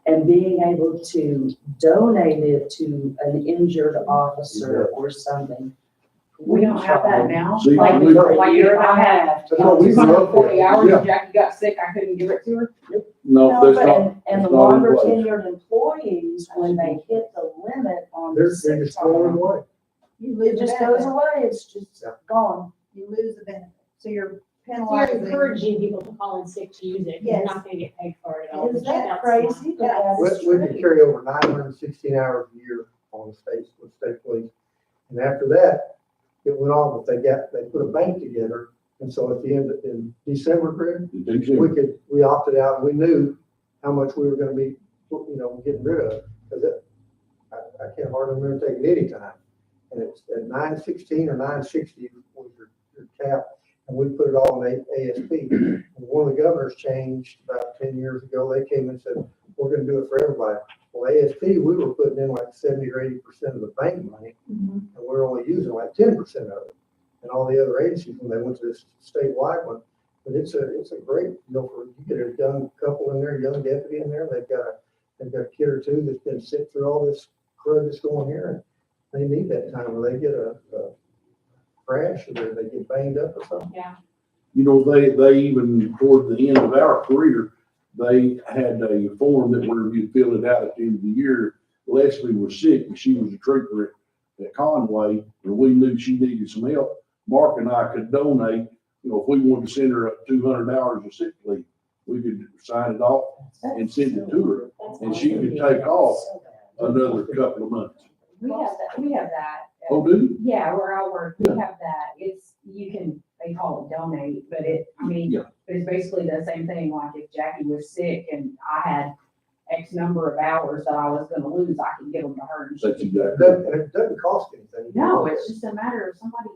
and being able to donate it to an injured officer or something. We don't have that now. See, Like, we- like if I had That's what we grew up with. 240 hours Yeah. and Jackie got sick, I couldn't give it to her. No, No, that's but- not, And it's the not in longer place. tenured employees, when they hit the limit on the They're sick just throwing time, away. You lose it the just goes benefit. away, it's just gone. You lose the benefit. So you're So you're penalizing. encouraging people to call in sick to use it, you're Yes. not gonna get paid for it at all. Is which that that's crazy? But Yeah. that's We can true. carry over 916 hours a year on the state, with state police. And after that, it went on, but they put a bank together. And so at the end, in December, Greg, we opted out, and we knew how much we were gonna be, getting rid of. Because I can't hardly remember taking any time. And it's at 916 or 960 was your cap, and we put it all in ASP. And one of the governors changed about 10 years ago. They came and said, we're gonna do it for everybody. Well, ASP, we were putting in like 70 or 80% of the bank money, and we're only using like 10% of it. And all the other agencies, when they went to this statewide one, but it's a great deal for, you get a young couple in there, a young deputy in there, they've got a kid or two that's been sick through all this crud that's going here, and they need that time where they get a crash, or they get banged up or something. Yeah. They even, toward the end of our career, they had a form that where you fill it out at the end of the year. Leslie was sick, and she was a trooper at Conway, and we knew she needed some help. Mark and I could donate, if we wanted to send her 200 hours of sick leave, we could sign it off and send it to her, That's and she could take off another couple of months. We have that. Oh, do you? Yeah, where I work, we have that. They call it donate, but Yeah. it's basically the same thing. Like if Jackie was sick and I had X number of hours that I was gonna lose, I could give them to her. And she That's could- It doesn't cost anything. No, it's just a matter of somebody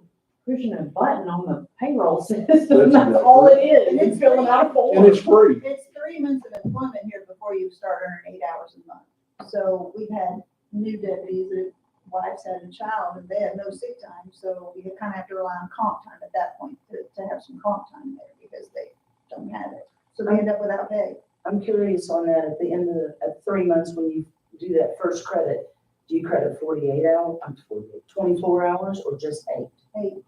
pushing a button on the payroll system. That's That's all it is. It's filling out a And form. it's free. It's 3 months of employment here before you start earning 8 hours a month. So we've had new deputies that wives had a child and they had no sick time, so we kind of have to rely on comp time at that point to have some comp time there because they don't have it. So they end up without pay. I'm curious on that, at the end of 3 months, when you do that first credit, do you credit 48 hours, 24 hours, or just 8? Hey,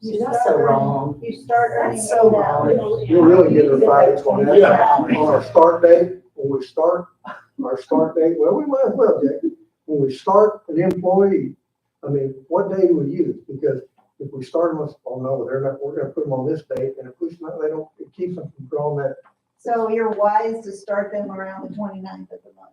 See, that's so wrong. You start earning That's so 8 hours. wrong. You'll really get a fight on that. Yeah. On our start date, when we start, our start date, well, we might as well, Jackie. When we start an employee, what day do we use? Because if we start them, we're gonna put them on this date, and if we, it keeps them from drawing that. So you're wise to start them around the 29th of the month.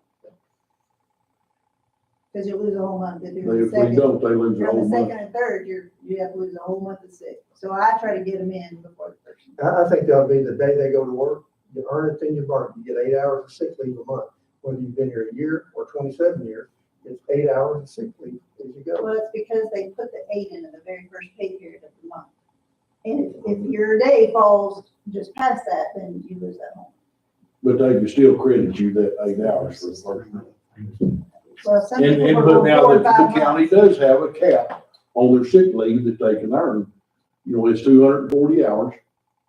Because you lose a whole month if you're the If we second. don't, they lose If the you're whole the month. second and third, you have to lose a whole month of sick. So I try to get them in before the person. I think that'll be the day they go to work, you earn it, then you burn it. You get 8 hours of sick leave a month. Whether you've been here a year or 27 years, it's 8 hours of sick leave as you go. Well, it's because they put the 8 in the very first pay period of the month. And if your day falls just past that, then you lose that home. But they can still credit you that 8 hours for the first month. Well, some And, people but work now 4 or that 5 the county months. does have a cap on their sick leave that they can earn. You know, it's 240 hours.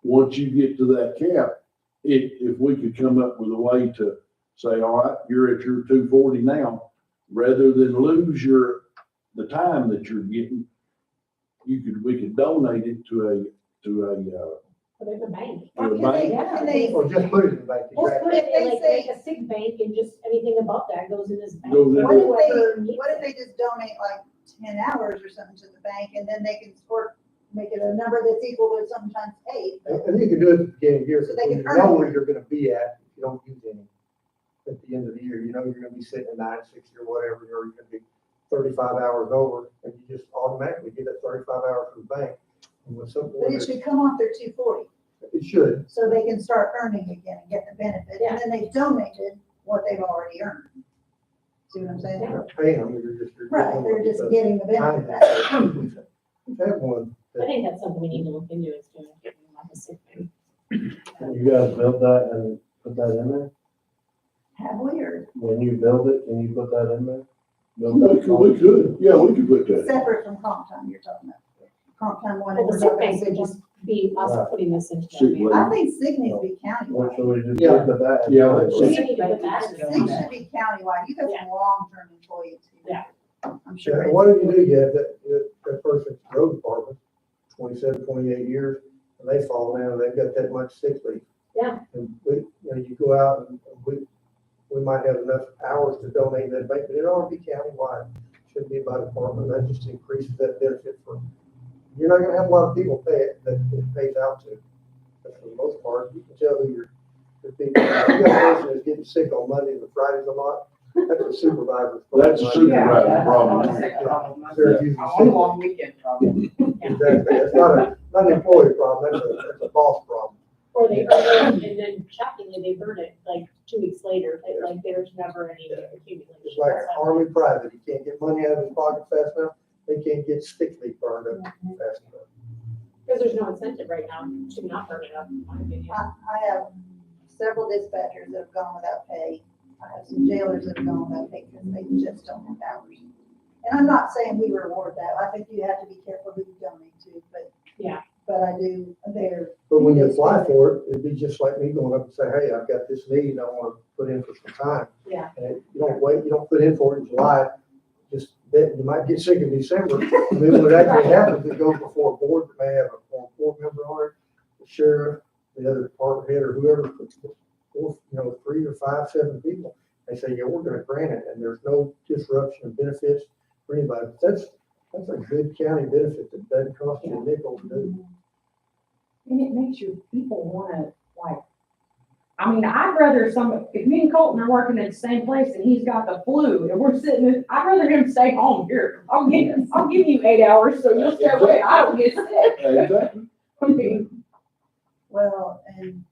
Once you get to that cap, if we could come up with a way to say, all right, you're at your 240 now, rather than lose the time that you're getting, we could donate it to Put it in the bank. a Or can they, Or just put it in the bank. Or exactly. put it in If like, they like a sick bank and just anything above that goes in this bank. Goes in. what if Whoever they, needs what if it. they just donate like 10 hours or something to the bank, and then they can sort, make it a number that's equal to sometimes 8, but And you can do it at the beginning of the year, So so they you can earn know it. where you're gonna be at, if you don't use any. At the end of the year, you know you're gonna be sitting at 960 or whatever, or you're gonna be 35 hours over, and you just automatically get that 35 hours from the bank. And with something, but it should come off their 240, it should, so they can start earning again and get the benefit, Yeah. and then they've donated what they've already earned. See what I'm saying? you're not paying them, you're just. you're Right, getting they're them just with getting the the benefit time. back. We've had one I think that's something we need to look into is doing like a sick bank. You guys built that and put that in there? Have we, or When you build it, can you put that in there? Build we that could, yeah, we could put that. separate from comp time you're talking about? Comp time one. Well, and the we're sick talking bank would sick just be us Right. putting this into Sick that bank. leave. I think sick needs to be What countywide. should we just Yeah. put that? in? Yeah, We that's- need to put that in Sick there. should be countywide. You got some long-term employees. here. Yeah. I'm sure. And what do you do? You have that person's road department, 27, 28 years, and they fall down, and they've got that much sick leave. Yeah. And you go out and we might have enough hours to donate that bank, but it ought to be countywide. Shouldn't be by department. That just increases that benefit you're not gonna have a lot of people pay it, that it pays out to. But for the most part, you can tell who your people. If you got a person that's getting sick on Mondays and Fridays a lot, that's a supervisor's problem. That's a supervisor's Yeah, problem. that's not a sick problem. They're using On sick a leave. long weekend problem. Exactly, it's not an employee problem, that's a boss problem. Or they burn it, and then shockingly, they burn it like 2 weeks later, like there's never any accumulation. It's like That's how- Army private, he can't get money out of his pocket fast enough, they can't get sick leave burned up fast enough. Because there's no incentive right now to not burn it up, in my opinion. I have several dispatchers that have gone without pay. I have some jailers that have gone without pay because they just don't have hours. And I'm not saying we reward that. I think you have to be careful who you donate to, but. Yeah. But I do, they're. But when you apply for it, it'd be just like me going up and say, hey, I've got this need, I wanna put in for some time. Yeah. And you don't wait, you don't put in for it in July, just, that, you might get sick in December. And then when it actually happens, it goes before a board that may have a Quorum Court member on it, the sheriff, the other department head, or whoever, or, 3 or 5, 7 people. They say, yeah, we're gonna grant it, and there's no disruption of benefits for anybody. That's a good county benefit that doesn't cost you a nickel to do. And it makes your people wanna, like, I mean, I'd rather if me and Colton are working at the same place and he's got the flu and we're sitting, I'd rather him stay home here. I'll give you 8 hours so you'll stay away. I don't get sick. Exactly. I mean, Well, and,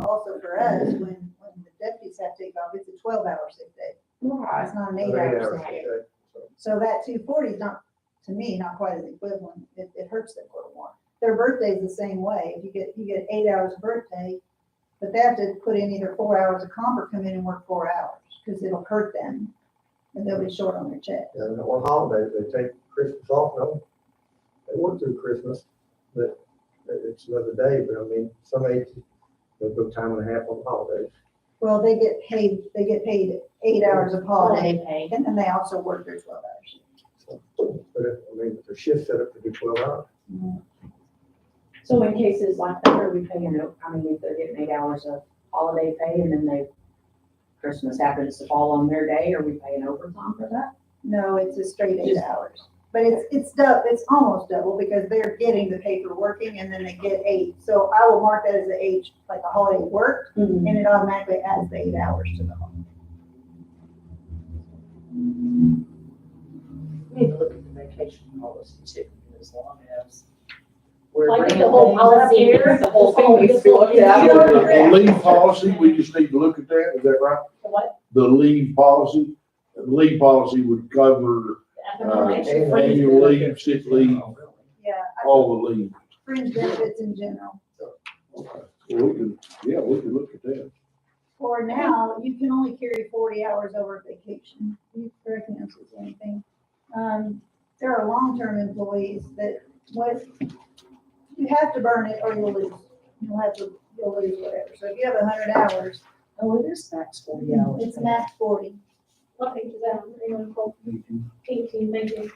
also for us, when the deputies have to take off, it's a 12-hour sick day. right. It's not an 8 8-hour hours sick a day. day. So that 240 is not, to me, not quite as equivalent. It hurts them a little more. Their birthday's the same way. If you get 8 hours of birthday, but they have to put in either 4 hours of comp or come in and work 4 hours, because it'll hurt them, and they'll be short on their check. And on holidays, they take Christmas off, no, they work through Christmas, but it's another day, but I mean, some agencies, they'll go time and a half on holidays. Well, they get paid 8 hours of holiday, pay. and then they also work their 12 hours. So, but if their shift set up to do 12 hours, So in cases like that, are we paying, if they're getting 8 hours of holiday pay and then Christmas happens to fall on their day, are we paying overtime for that? No, it's a straight 8 hours. But it's almost double because they're getting the pay for working and then they get 8. So I will mark that as a 8, like a holiday work, and it automatically adds the 8 hours to the holiday. We need to look at the vacation policy too, as long as. we're Like the bringing whole things up policy, here, the whole thing needs to be looked at. The leave policy, we just need to look at that, is that right? What? The leave policy would cover The FMLA? annual leave, sick leave, Yeah, all the leave. fringe benefits in general. Okay. Well, we can look at that. For now, you can only carry 40 hours over vacation. You correct me if there's anything. There are long-term employees that, you have to burn it or you'll lose. You'll lose whatever. So if you have 100 hours, Oh, it is max 40 hours. it's max 40. What page is that on? Anyone pull? 18, thank you.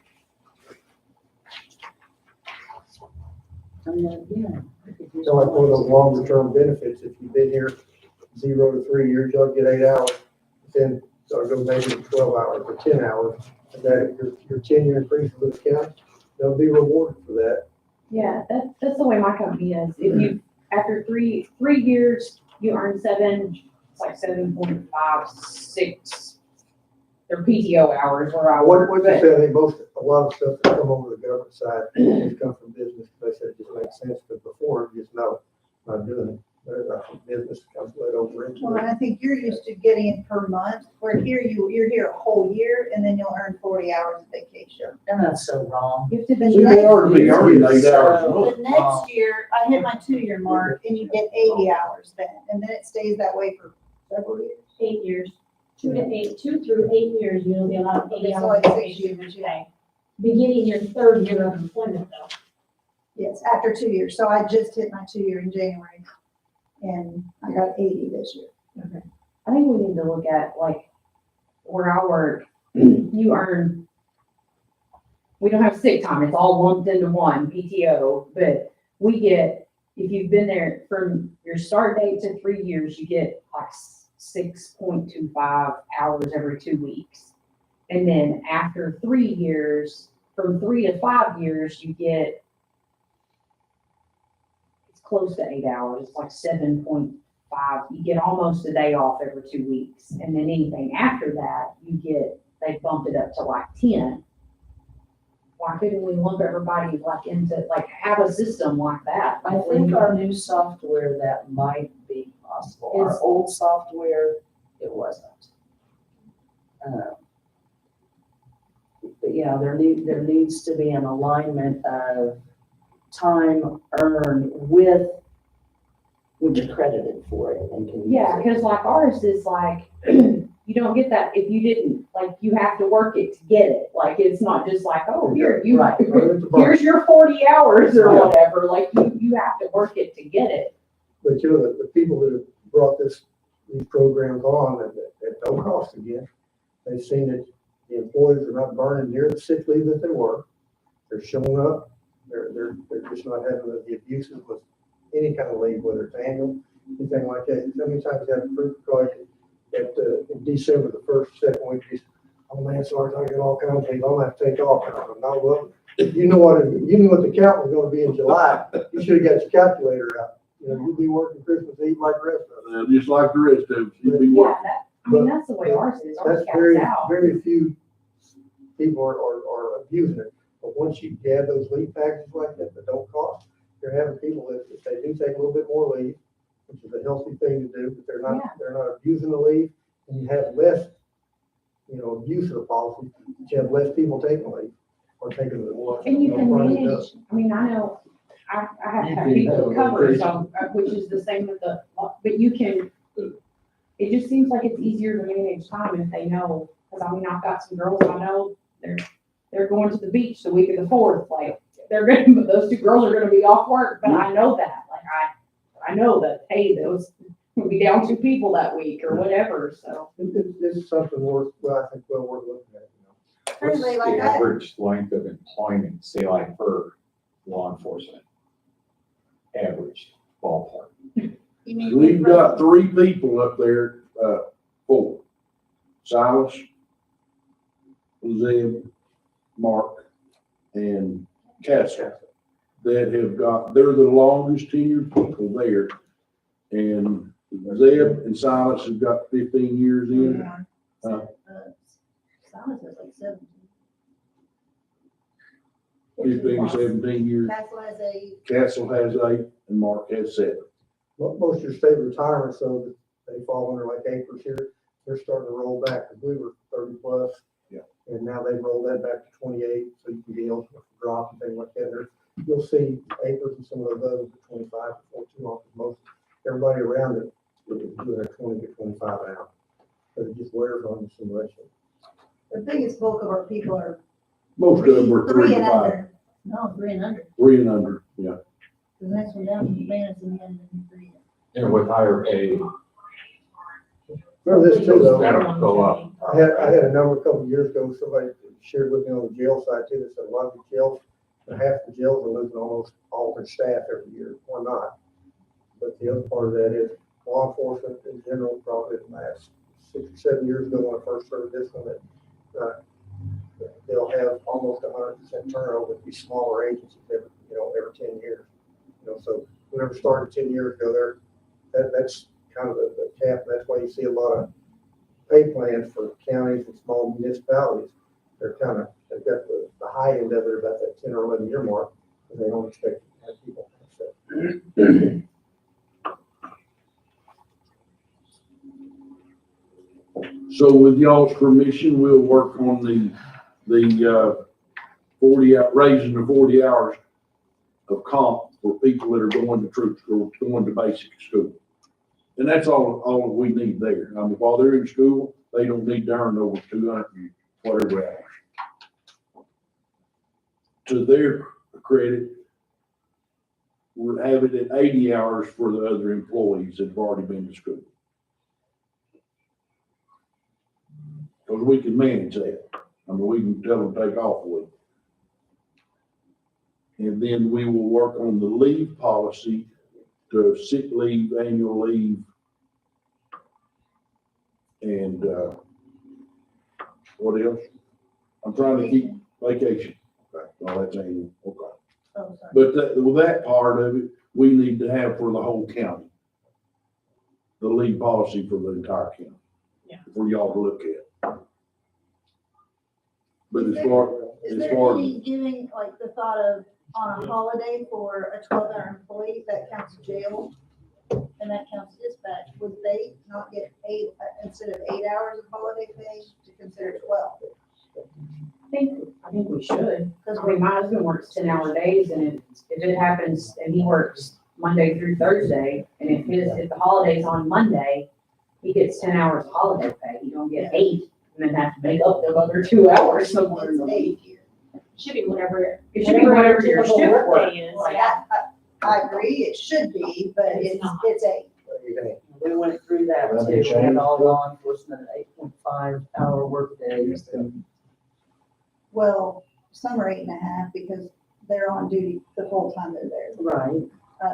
I mean, yeah. So like one of those longer term benefits, if you've been here 0 to 3 years, you'll get 8 hours. Then, so it goes maybe to 12 hours or 10 hours. And that your tenure increases with the county, they'll be rewarded for that. Yeah, that's the way my company is. If you, after three years, you earn it's like 7.56. They're PTO hours where I What work. you but- say, I think a lot of stuff that come over the government side, has come from business. They said it just makes sense, because before, you just know, not doing it. But business comes right over into Well, it. and I think you're used to getting it per month, where here you're here a whole year and then you'll earn 40 hours of vacation. And that's so wrong. You have to The be, See, they are to be earning 8 hours a month. The next year, I hit my 2-year mark and you get 80 hours then, and then it stays that way for several years. 8 years. 2 through 8 years, you'll be allowed 80 It's hours like of 6 vacation years, yeah. beginning your 3rd year of employment though. Yes, after 2 years. So I just hit my 2-year in January and I got 80 this year. I think we need to look at like where I work, you earn, we don't have sick time, it's all lumped into one PTO, but we get, if you've been there from your start date to 3 years, you get like 6.25 hours every 2 weeks. And then after 3 years, from 3 to 5 years, you get, it's close to 8 hours, it's like 7.5. You get almost a day off every 2 weeks. And then anything after that, they bumped it up to like 10. Why couldn't we lump everybody like into, like have a system like that? I think our new software, that might be possible. Our old software, it wasn't. But yeah, there needs to be an alignment of time earned with, when you're credited for it and can use Yeah, it. because like ours is like, you don't get that if you didn't, like you have to work it to get it. Like it's not just like, oh, here, Right. here's your 40 hours or whatever. Like you have to work it to get it. But you know, the people that have brought these programs on at no cost again, they've seen that the employees are not burning near the sick leave that they were. They're showing up, they're just not having the abuses with any kind of leave, whether it's annual, anything like that. How many times have fruit project at, in December, the first, second week, you say, oh man, sorry, I got all kinds of things, I'm gonna have to take off. And I'm not, well, you knew what the count was gonna be in July, you should have got your calculator out. You know, you'll be working Christmas Eve like the rest of us. Just like the rest of us, you'd be Yeah, working. that's the way ours is. Ours That's caps very, out. very few people are abusing it. But once you add those leave packages like that don't cost, you're having people that, if they do take a little bit more leave, which is a healthy thing to do, but they're not abusing the leave, and you have less, abuse of the policy, but you have less people taking leave or taking the more. And you can Friday manage, does. I mean, I know, I have to You have can people have covered, a- so, which is the same with but you can, it just seems like it's easier to manage time if they know, because I mean, I've got some girls I know, they're going to the beach the week of the 4th, like, those 2 girls are gonna be off work, but I know that, like, I know that, hey, those will be down 2 people that week or whatever, so. It's something worth looking at, What's Certainly, the like I, average length of employment, say like for law enforcement? Average ballpark. you mean. We've got 3 people up there, 4. Silas, Zeb, Mark, and Castle, that have got, they're the longest tenured people there. And Zeb and Silas have got 15 years in. Silas is like 17. 15, 17 years. Castle has a, Castle has 8 and Mark has 7. Well, most of your state retirements, so that they fall under like acres here, they're starting to roll back, because we were 30 plus. Yeah. And now they've rolled that back to 28, so you can be eligible for drop and things like that. You'll see Acres and some of those others at 25 to 42 off, most, everybody around it is doing a 20 to 25 out. But it just wears on you so much. The biggest bulk of our people are Most of them were three 3 to and 5, under. No, 3 and under. 3 and under, yeah. The next one down is Madison and then 3. And with higher pay, Remember this too, though. that'll go up. I had a number a couple of years ago, somebody shared with me on the jail side too, that said a lot of the jails, half the jails are losing almost all their staff every year, or not. But the other part of that is law enforcement in general, probably the last 6 or 7 years ago when I first started this one, that they'll have almost 100% turnover with these smaller agencies every 10 years. So whoever started 10 years ago, that's kind of the cap. That's why you see a lot of pay plans for counties and small municipalities. They've got the high end of it about that 10 or 11 year mark, and they don't expect to have people. So with y'all's permission, we'll work on the 40 out, raising the 40 hours of comp for people that are going to troop school, going to basic school. And that's all we need there. I mean, while they're in school, they don't need to earn over 200 and whatever hours. To their credit, we're having it 80 hours for the other employees that have already been to school. Because we can manage that. I mean, we can tell them to take off a week. And then we will work on the leave policy, to sick leave, annual leave, and, what else? I'm trying to keep vacation. Okay, well, that's annual, okay. Oh, sorry. But that part of it, we need to have for the whole county. The leave policy for the entire county. Yeah. For y'all to look at. But Is there any giving, like the thought of on a holiday for a 12-hour employee, that counts jail and that counts dispatch, would they not get 8, instead of 8 hours of holiday pay, to consider 12? I think we should, because my husband works 10-hour days, and if it happens, and he works Monday through Thursday, and if the holiday's on Monday, he gets 10 hours of holiday pay, he don't get 8, and then have to make up the other 2 hours somewhere in the It's week. 8 here. Should be whatever. It should be whatever your typical shift work. day is. Like, I agree, it should be, but it's 8. We went through that too, we had all law enforcement at 8.5 hour work days. Well, some are 8.5 because they're on duty the whole time they're there. Right.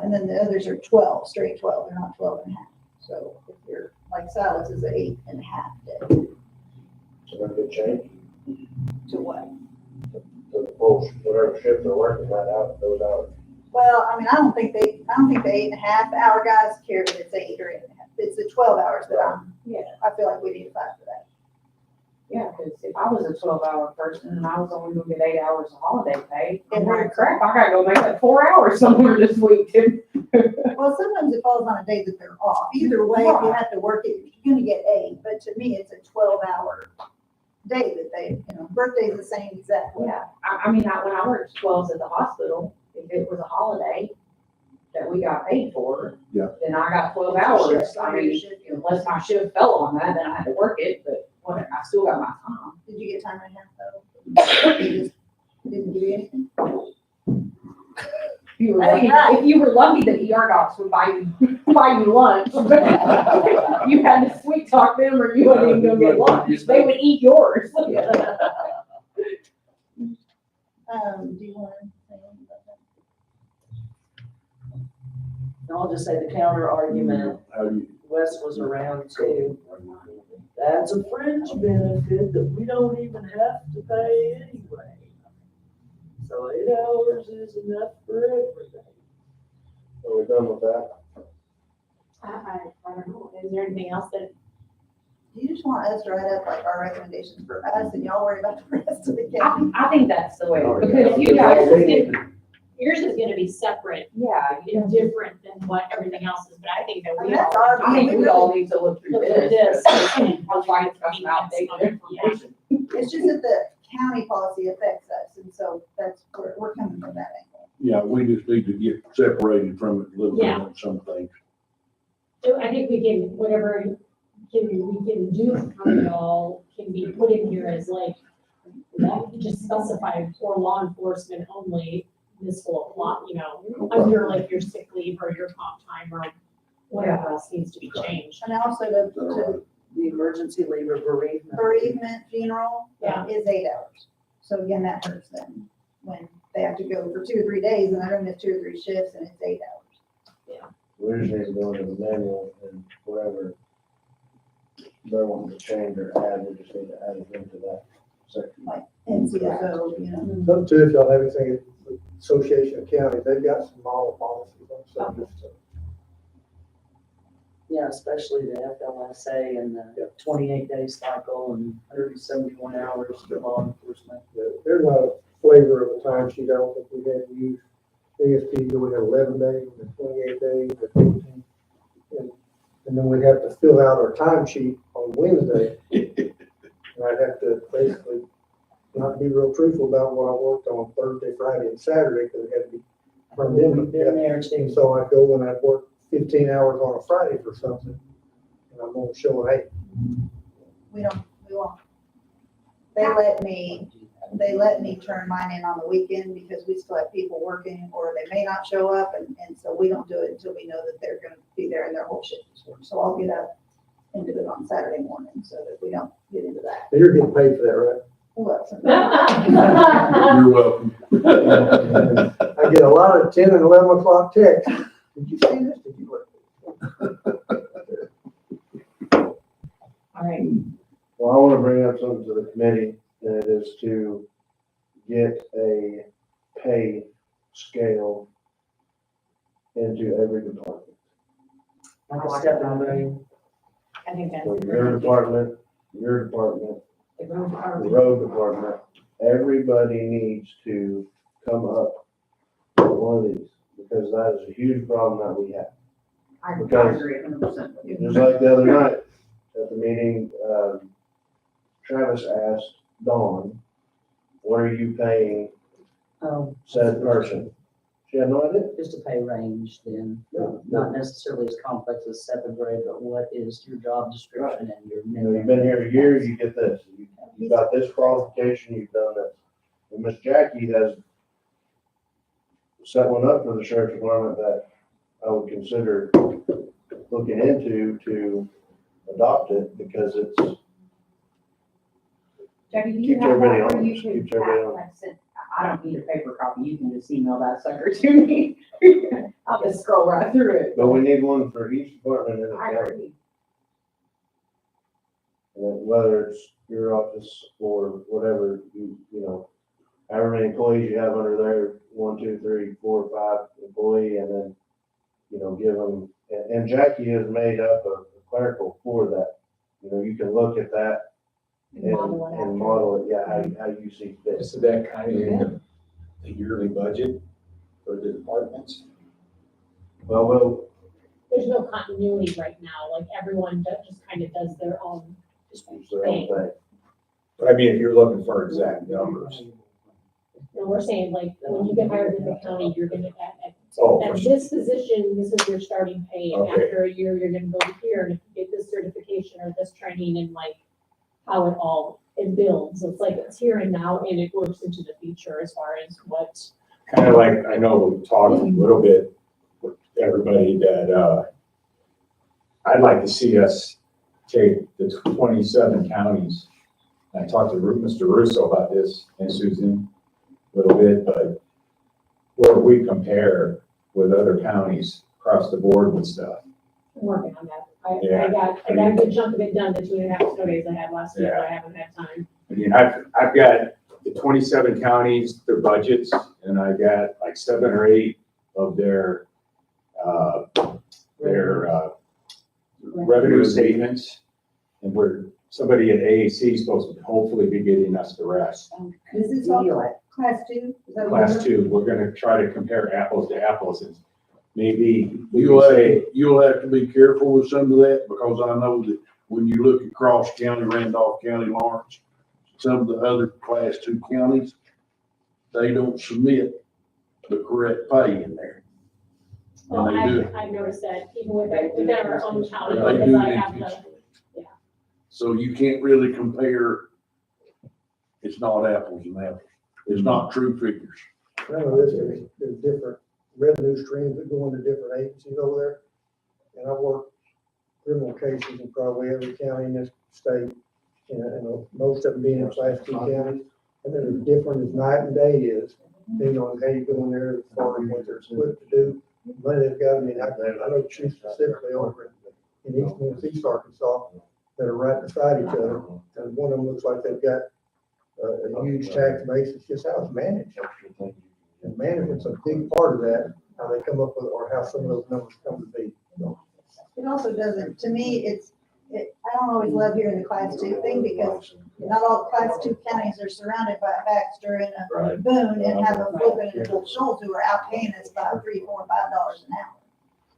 And then the others are 12, straight 12, they're not 12.5. So if you're, like Silas is an 8.5 day. So that could change To what? to the full, whatever shift they're working that out, those hours. Well, I mean, I don't think the 8.5 hour guys care if it's 8 or 8.5. It's the 12 hours that I feel like we need to fight for that. Yeah, because if I was a 12-hour person and I was only gonna get 8 hours of holiday pay, And I'm we're- like, crap, I gotta go make up 4 hours somewhere this week too. Well, sometimes it falls on a day that they're off. Either way, if you have to work it, you're gonna get 8, but to me, it's a 12-hour day that they, birthday's the same exact way. Yeah, I mean, when I worked 12s at the hospital, if it was a holiday that we got paid for, Yeah. then I got 12 It's a hours. shift, I whatever mean, shift. unless my shift fell on that, then I had to work it, but whatever, I still got my time. Did you get time and a half though? They just didn't give you anything? If you were Hey, lucky, right. if you were lucky, the ER docs would buy you lunch. You had to sweet talk them or you wouldn't even go get lunch. They would eat yours. Do you want to say anything about that? I'll just say the counter argument, How do you? Wes was around too. That's a fringe benefit that we don't even have to pay anyway. So 8 hours is enough for everybody. Are we done with that? I don't know, is there anything else that, Do you just want us to write up like our recommendations for us and y'all worry about the rest of the county? I think that's the way, because you guys, yours is gonna be separate yeah, and different than what everything else is, but I think that I mean, we that's all. our- I think we all need to look through Look through this. this. That's why it's got some outdated information. It's just that the county policy affects us, and so that's, we're coming from that angle. Yeah, we just need to get separated from it a little bit Yeah. on some things. So I think we can, whatever we can do for y'all can be put in here as like, just specify for law enforcement only, this will apply, you know, under like your sick leave or your comp time or whatever else needs to be changed. And also to The emergency leave or bereavement. bereavement funeral Yeah. is 8 hours. So again, that hurts them when they have to go for 2 or 3 days and they're gonna miss 2 or 3 shifts and it's 8 hours. We just need to go into the manual and whatever they're wanting to change or add, we just need to add it into that section. NCSO, you know. Some too, if y'all have anything, the Association of Counties, they've got some model policies on some of this stuff. Yeah, especially the FLSA and the 28-day cycle and 171 hours for law enforcement. There's a flavor of a timesheet, I don't think we've had to use ASP, we have 11 days, and 28 days, and 14. And then we'd have to fill out our timesheet on Wednesday. And I'd have to basically not be real truthful about what I worked on Thursday, Friday, and Saturday, because it had to be turned in. We've been there And too. so I'd go and I'd work 15 hours on a Friday for something, and I'm gonna show an 8. We won't. They let me turn mine in on the weekend because we still have people working or they may not show up and so we don't do it until we know that they're gonna be there and their whole shift is work. So I'll get up and do it on Saturday morning so that we don't get into that. And you're getting paid for that, right? Well, You're welcome. I get a lot of 10 and 11 o'clock texts. Did you see this? Did you look? All right, Well, I want to bring up something to the committee, and it is to get a pay scale into every department. Like a step on the, I think that's. So your department, The road the department. road department, everybody needs to come up with one of these, because that is a huge problem that we have. I Because- agree 100% with you. Just like the other night at the meeting, Travis asked Dawn, what are you paying said person? She had no idea. just a pay range then, No. not necessarily as complex as 7th grade, but what is your job description and your You know, minimum? you've been here a year, you get this. You got this qualification, you've done this. And Miss Jackie has set one up for the sheriff's department that I would consider looking into to adopt it, because it's, Jackie, do you keeps have everybody that, or honest, you keeps can, everybody honest. like I said, I don't need a paper copy, you can just email that sucker to me. I'll just scroll right through it. But we need one for each department in the I county. agree. And whether it's your office or whatever, you know, however many employees you have under there, 1, 2, 3, 4, 5 employee, and then, you know, give them, and Jackie has made up a clerical for that. You know, you can look at that and model it, yeah, how you see fit. So that kind of in the yearly budget for the departments? Well, There's no continuity right now, like everyone just kind of does their own. it's their own thing. But I mean, if you're looking for exact numbers. And we're saying like, when you get hired in the county, you're gonna, Oh, at this position, this is your starting pay, and Okay. after a year, you're gonna go here, and if you get this certification or this training, and like, how it builds, it's like, it's here and now, and it works into the future as far as what. kind of like, I know we talked a little bit with everybody that, I'd like to see us take the 27 counties. I talked to Mr. Russo about this and Susan a little bit, but where we compare with other counties across the board with stuff. I'm working on that. I Yeah. got a good chunk of it done, the 2.5 snow days I had last week, but I haven't had time. I mean, I've got the 27 counties, their budgets, and I got like 7 or 8 of their revenue statements. And somebody at AAC is supposed to hopefully be getting us the rest. Is this all class 2? Is that what Class 2, we're gonna try to compare apples to apples, and maybe we You'll can have, say, you'll have to be careful with some of that, because I know that when you look at Cross County, Randolph County, Lawrence, some of the other class 2 counties, they don't submit the correct pay in there. Well, And they do it. I've noticed that even within our own town, They because do I it have the, intentionally. So you can't really compare, it's not apples and apples. It's not true figures. I know this, there's different revenue streams that go into different agencies over there. And I work criminal cases in probably every county in this state, and most of them being in class 2 counties. And they're as different as night and day is, depending on how you go in there, as far as what they're equipped to do. Money they've got, I mean, I know chiefs specifically over in East Arkansas that are right beside each other. And one of them looks like they've got a huge tax base. It's just how it's managed. And management's a big part of that, how they come up with, or how some of those numbers come to be. So, It also doesn't, to me, I don't always love hearing the class 2 thing because not all class 2 counties are surrounded by Baxter and a Boone and have a Flippin and a Little Shoals who are out paying us by $3, $4, $5 an hour.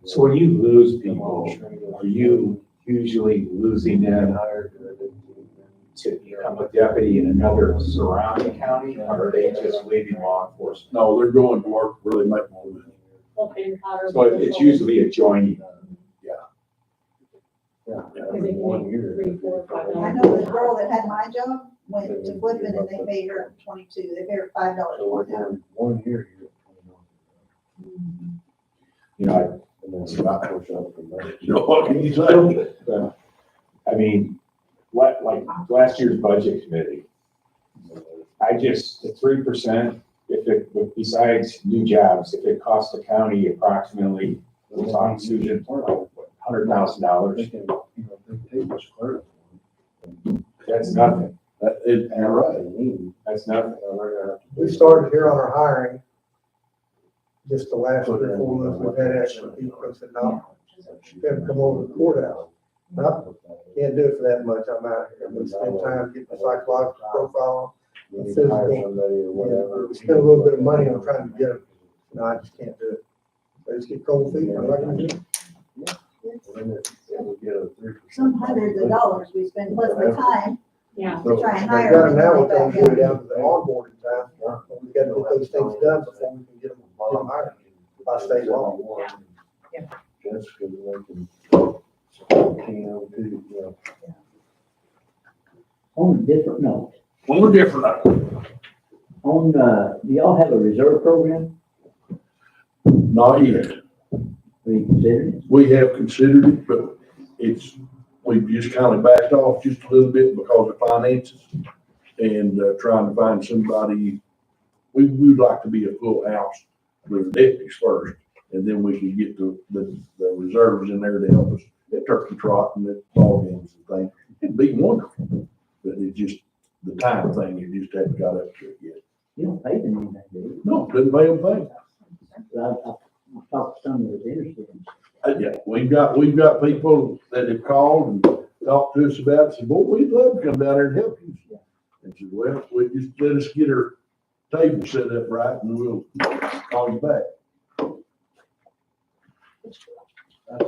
So when you lose people, are you usually losing them to become a deputy in another surrounding county, or are they just leaving law enforcement? No, they're going to work where they make more money. Flippin' Powder. So it's usually a joining. Because they can make $3, $4, $5. I know the girl that had my job went to Flippin and they paid her 22, they paid her $5 more an hour. 1 year, You know, You know, what can you say? I mean, like last year's budget committee, the 3%, besides new jobs, if it costs the county approximately, we're talking Susan, $100,000, that's nothing. You're right. That's nothing. we started here on our hiring, just the last 3 or 4 months, we've had extra people that said, no, you gotta come over to the courthouse. No, can't do it for that much, I'm out here, we spend time getting the psychological profile, the physical. Yeah, we spend a little bit of money on trying to get them, no, I just can't do it. I just get cold feet, I'm not gonna do it. Some hundreds of dollars we spend plus the time Yeah. to try and I've hire got them. them now, and we're they trying back to get out. it down to the onboarding time, we gotta get those things done before we can get them hired by state law. Just because they can 1402, On a different note, On a different note, do y'all have a reserve program? not yet. Have you considered it? We have considered it, but we've just kind of backed off just a little bit because of finances and trying to find somebody. We would like to be a full house with deputies first, and then we can get the reserves in there to help us at turkey trot and at ball games and things. It'd be wonderful, but it just, the time thing, it just hasn't got up to it yet. You don't pay them anything, do you? No, didn't pay them thing. I talked to someone that was interested in. Yeah, we've got people that have called and talked to us about it, said, boy, we'd love to come down there and help you. And said, well, just let us get our table set up right and we'll call you back. that's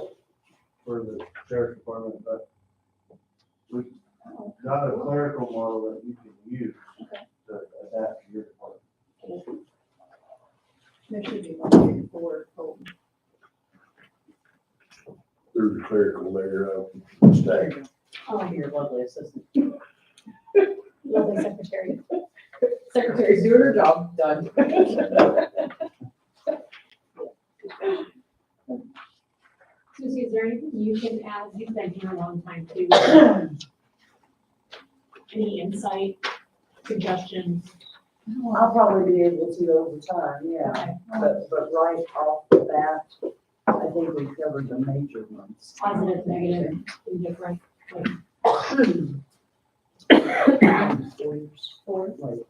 for the sheriff's department, but we got a clerical model that you can use to adapt to your department. There should be one for There's a clerical there, stack. Oh, your lovely assistant. Lovely secretary. Secretary's doing her job, done. Susie, is there anything you can add? You've been here a long time too. Any insight, suggestions? I'll probably be able to over time, yeah, Okay. but right off the bat, I think we covered the major ones. Positive, negative, indifferent, like, 4 years. 4, like,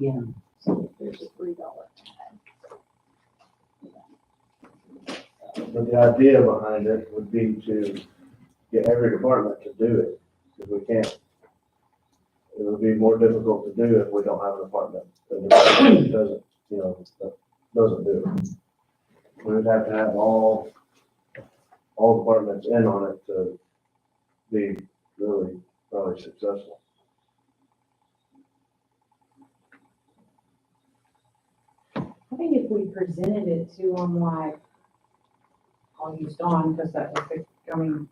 yeah. So there's a $3. But the idea behind it would be to get every department to do it, because we can't. It would be more difficult to do if we don't have a department that doesn't, doesn't do it. We would have to have all departments in on it to be really successful. I think if we presented it to them like, I'll use Dawn, because that was, I mean,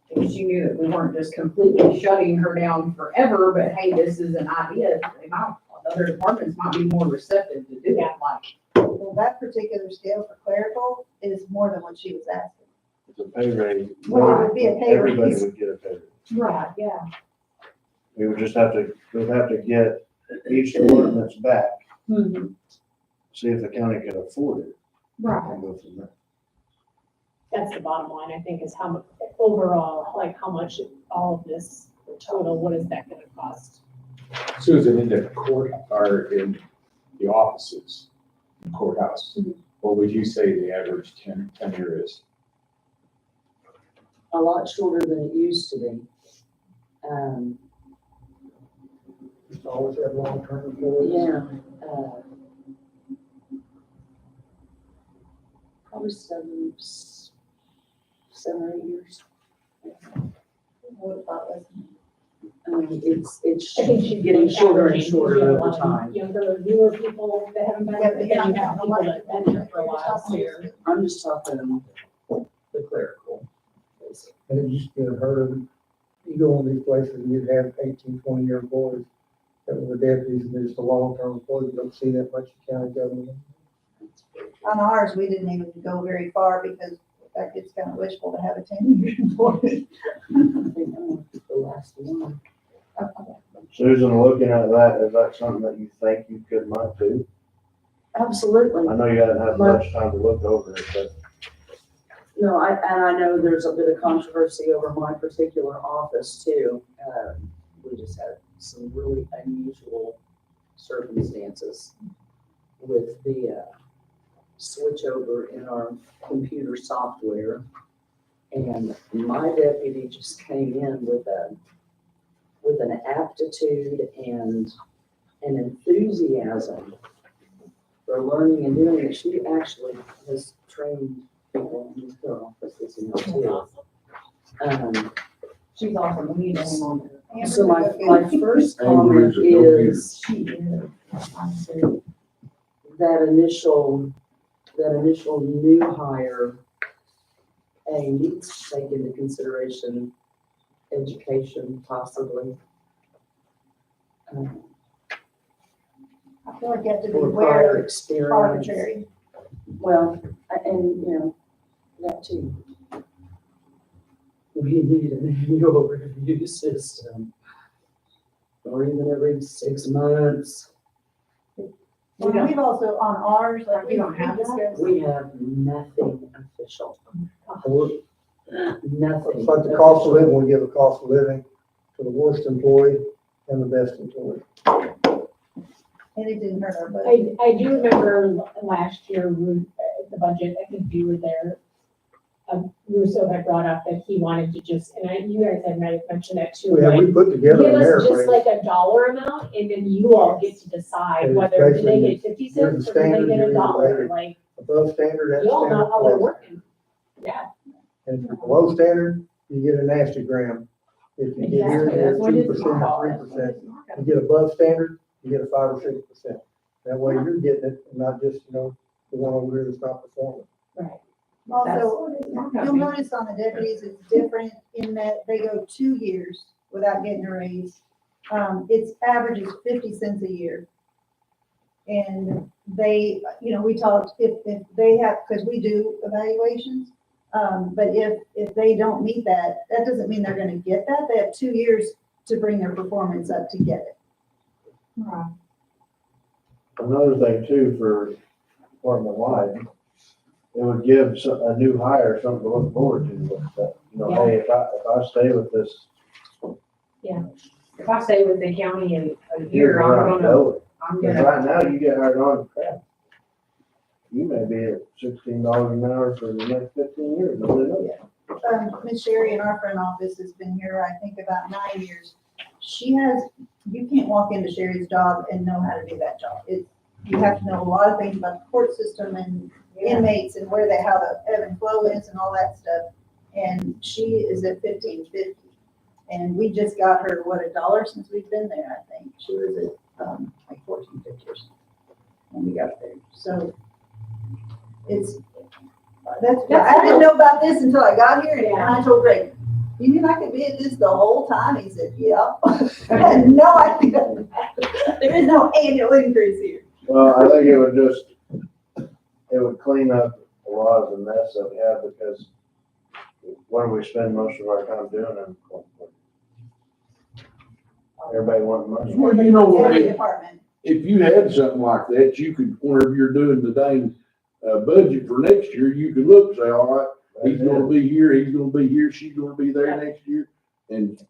if she knew that we weren't just completely shutting her down forever, but hey, this is an idea, they might, other departments might be more receptive to do that, like. Well, that particular scale for clerical is more than what she was asking. It's a pay raise. Well, it would be a pay Everybody raise. would get a pay raise. Right, yeah. We would just have to, we'd have to get each department's back, Mhm. see if the county can afford it, Right. and go from there. That's the bottom line, I think, is how much, overall, like how much all of this total, what is that gonna cost? Susan, in the court or in the offices, courthouse, what would you say the average tenure is? A lot shorter than it used to be. Just always have long-term employees. Yeah, probably 7 or 8 years. What about this? It's I think she's getting like shorter and averaging, shorter you know, over time. Younger, newer people that haven't been, Yeah, but then you have people that have been here for a while, so you're. I'm just talking the clerical. basically. And it used to be unheard of. You go in these places and you'd have 18, 20-year employees that were the deputies, and there's the long-term employees. You don't see that much in county government. On ours, we didn't even go very far because that it's kind of wishful to have a 10-year employee. I think I'm gonna keep the last one. Susan, looking at that, is that something that you think you could might do? Absolutely. I know you haven't had much time to look over it, but No, and I know there's a bit of controversy over my particular office too. We just had some really unusual circumstances with the switchover in our computer software. And my deputy just came in with an aptitude and an enthusiasm for learning and doing it. She actually has trained people in her offices and too. She's awesome, we need to hang on to her. So my first Amber comment is a go-getter. is She is. that initial new hire, needs to take into consideration education possibly. I feel like you have to be Or aware prior of experience. arbitrary. Well, and, you know, that too. We need an annual review system, or even every 6 months. And we've also, on ours, like, We don't have that? We have nothing official. Nothing. It's like the cost of living, we give a cost of living to the worst employee and the best employee. and it didn't hurt our budget. I do remember last year, the budget, I think you were there. Russo had brought up that he wanted to just, and you guys had mentioned that too, Yeah, like, we put together give a us merit just range. like a dollar amount, and then you all get to decide And whether it's do they basically, get 50 here's cents the or do they standard, get here's a the dollar, rating. like, Above standard, that's you all know standard. how they're plus. working. Yeah, And if you're below standard, you get a nasty gram. If you get here, Exactly, you that's get what it 2% is. or 3%. You get above standard, you get a 5 or 6%. That way you're getting it, and not just, the one over here that's not performing. Also, you'll notice on the deputies, it's different in that they go 2 years without getting a raise. Its average is 50 cents a year. And they, we talked, if they have, because we do evaluations, but if they don't meet that, that doesn't mean they're gonna get that. They have 2 years to bring their performance up to get it. another thing too, for department wide, it would give a new hire something to look forward to, with that, hey, if I stay with this. If I stay with the county a here's year, where I'm going. I'm Because gonna, right now, you get hired on, crap. You may be at $16 an hour for the next 15 years, nobody knows. Miss Sherry in our front office has been here, I think, about 9 years. You can't walk into Sherry's job and know how to do that job. you have to know a lot of things about the court system and inmates and where they, how the ebb and flow is and all that stuff. And she is at 1550. And we just got her, what, $1 since we've been there, I think. She was at, like 1450 or something when we got there. So it's, I didn't know about this until I got here, and I told Greg, you mean I could be at this the whole time? He said, yeah. I had no idea. There is no annual increase here. Well, I think it would just, it would clean up a lot of the mess that we have, because what do we spend most of our time doing in court? Everybody wanting money. Well, you know what, Every department. if you had something like that, you could, whenever you're doing the dang, budget for next year, you could look and say, all right, he's gonna be here, he's gonna be here, she's gonna be there next year, and.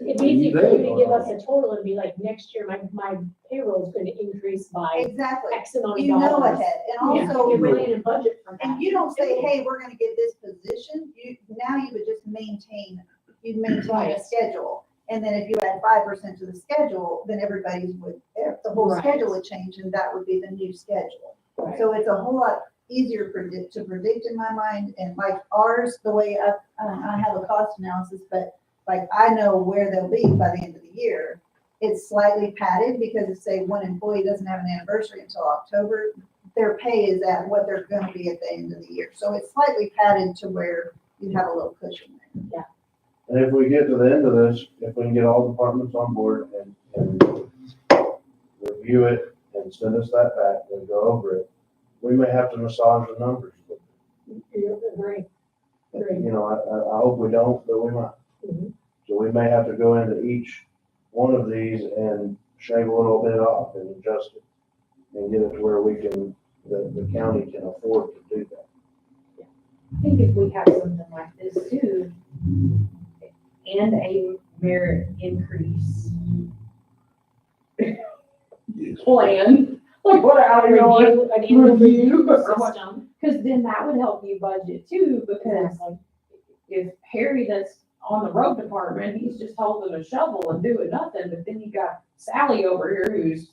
It'd be easy for you to give us a total and be like, next year, my payroll is gonna increase by Exactly. X amount of You know dollars. ahead. And Yeah, also, you plan and budget for that. and you don't say, hey, we're gonna get this position. Now you would just you'd maintain a Right. schedule. And then if you add 5% to the schedule, then everybody's the whole Right. schedule would change, and that would be the new schedule. Right. So it's a whole lot easier to predict in my mind, and like ours, the way I have a cost analysis, but like I know where they'll be by the end of the year. It's slightly padded because if say one employee doesn't have an anniversary until October, their pay is at what they're gonna be at the end of the year. So it's slightly padded to where you have a little cushion there. And if we get to the end of this, if we can get all departments on board and review it and send us that back and go over it, we may have to massage the numbers. Agree. You know, I hope we don't, but we might. Mhm. So we may have to go into each one of these and shave a little bit off and adjust it and get it to where we can, the county can afford to do that. I think if we have something like this too, and a merit increase plan, like what, I don't know, Review, an annual review review or what, system. because then that would help you budget too, because if Harry that's on the road department, he's just holding a shovel and doing nothing, but then you got Sally over here who's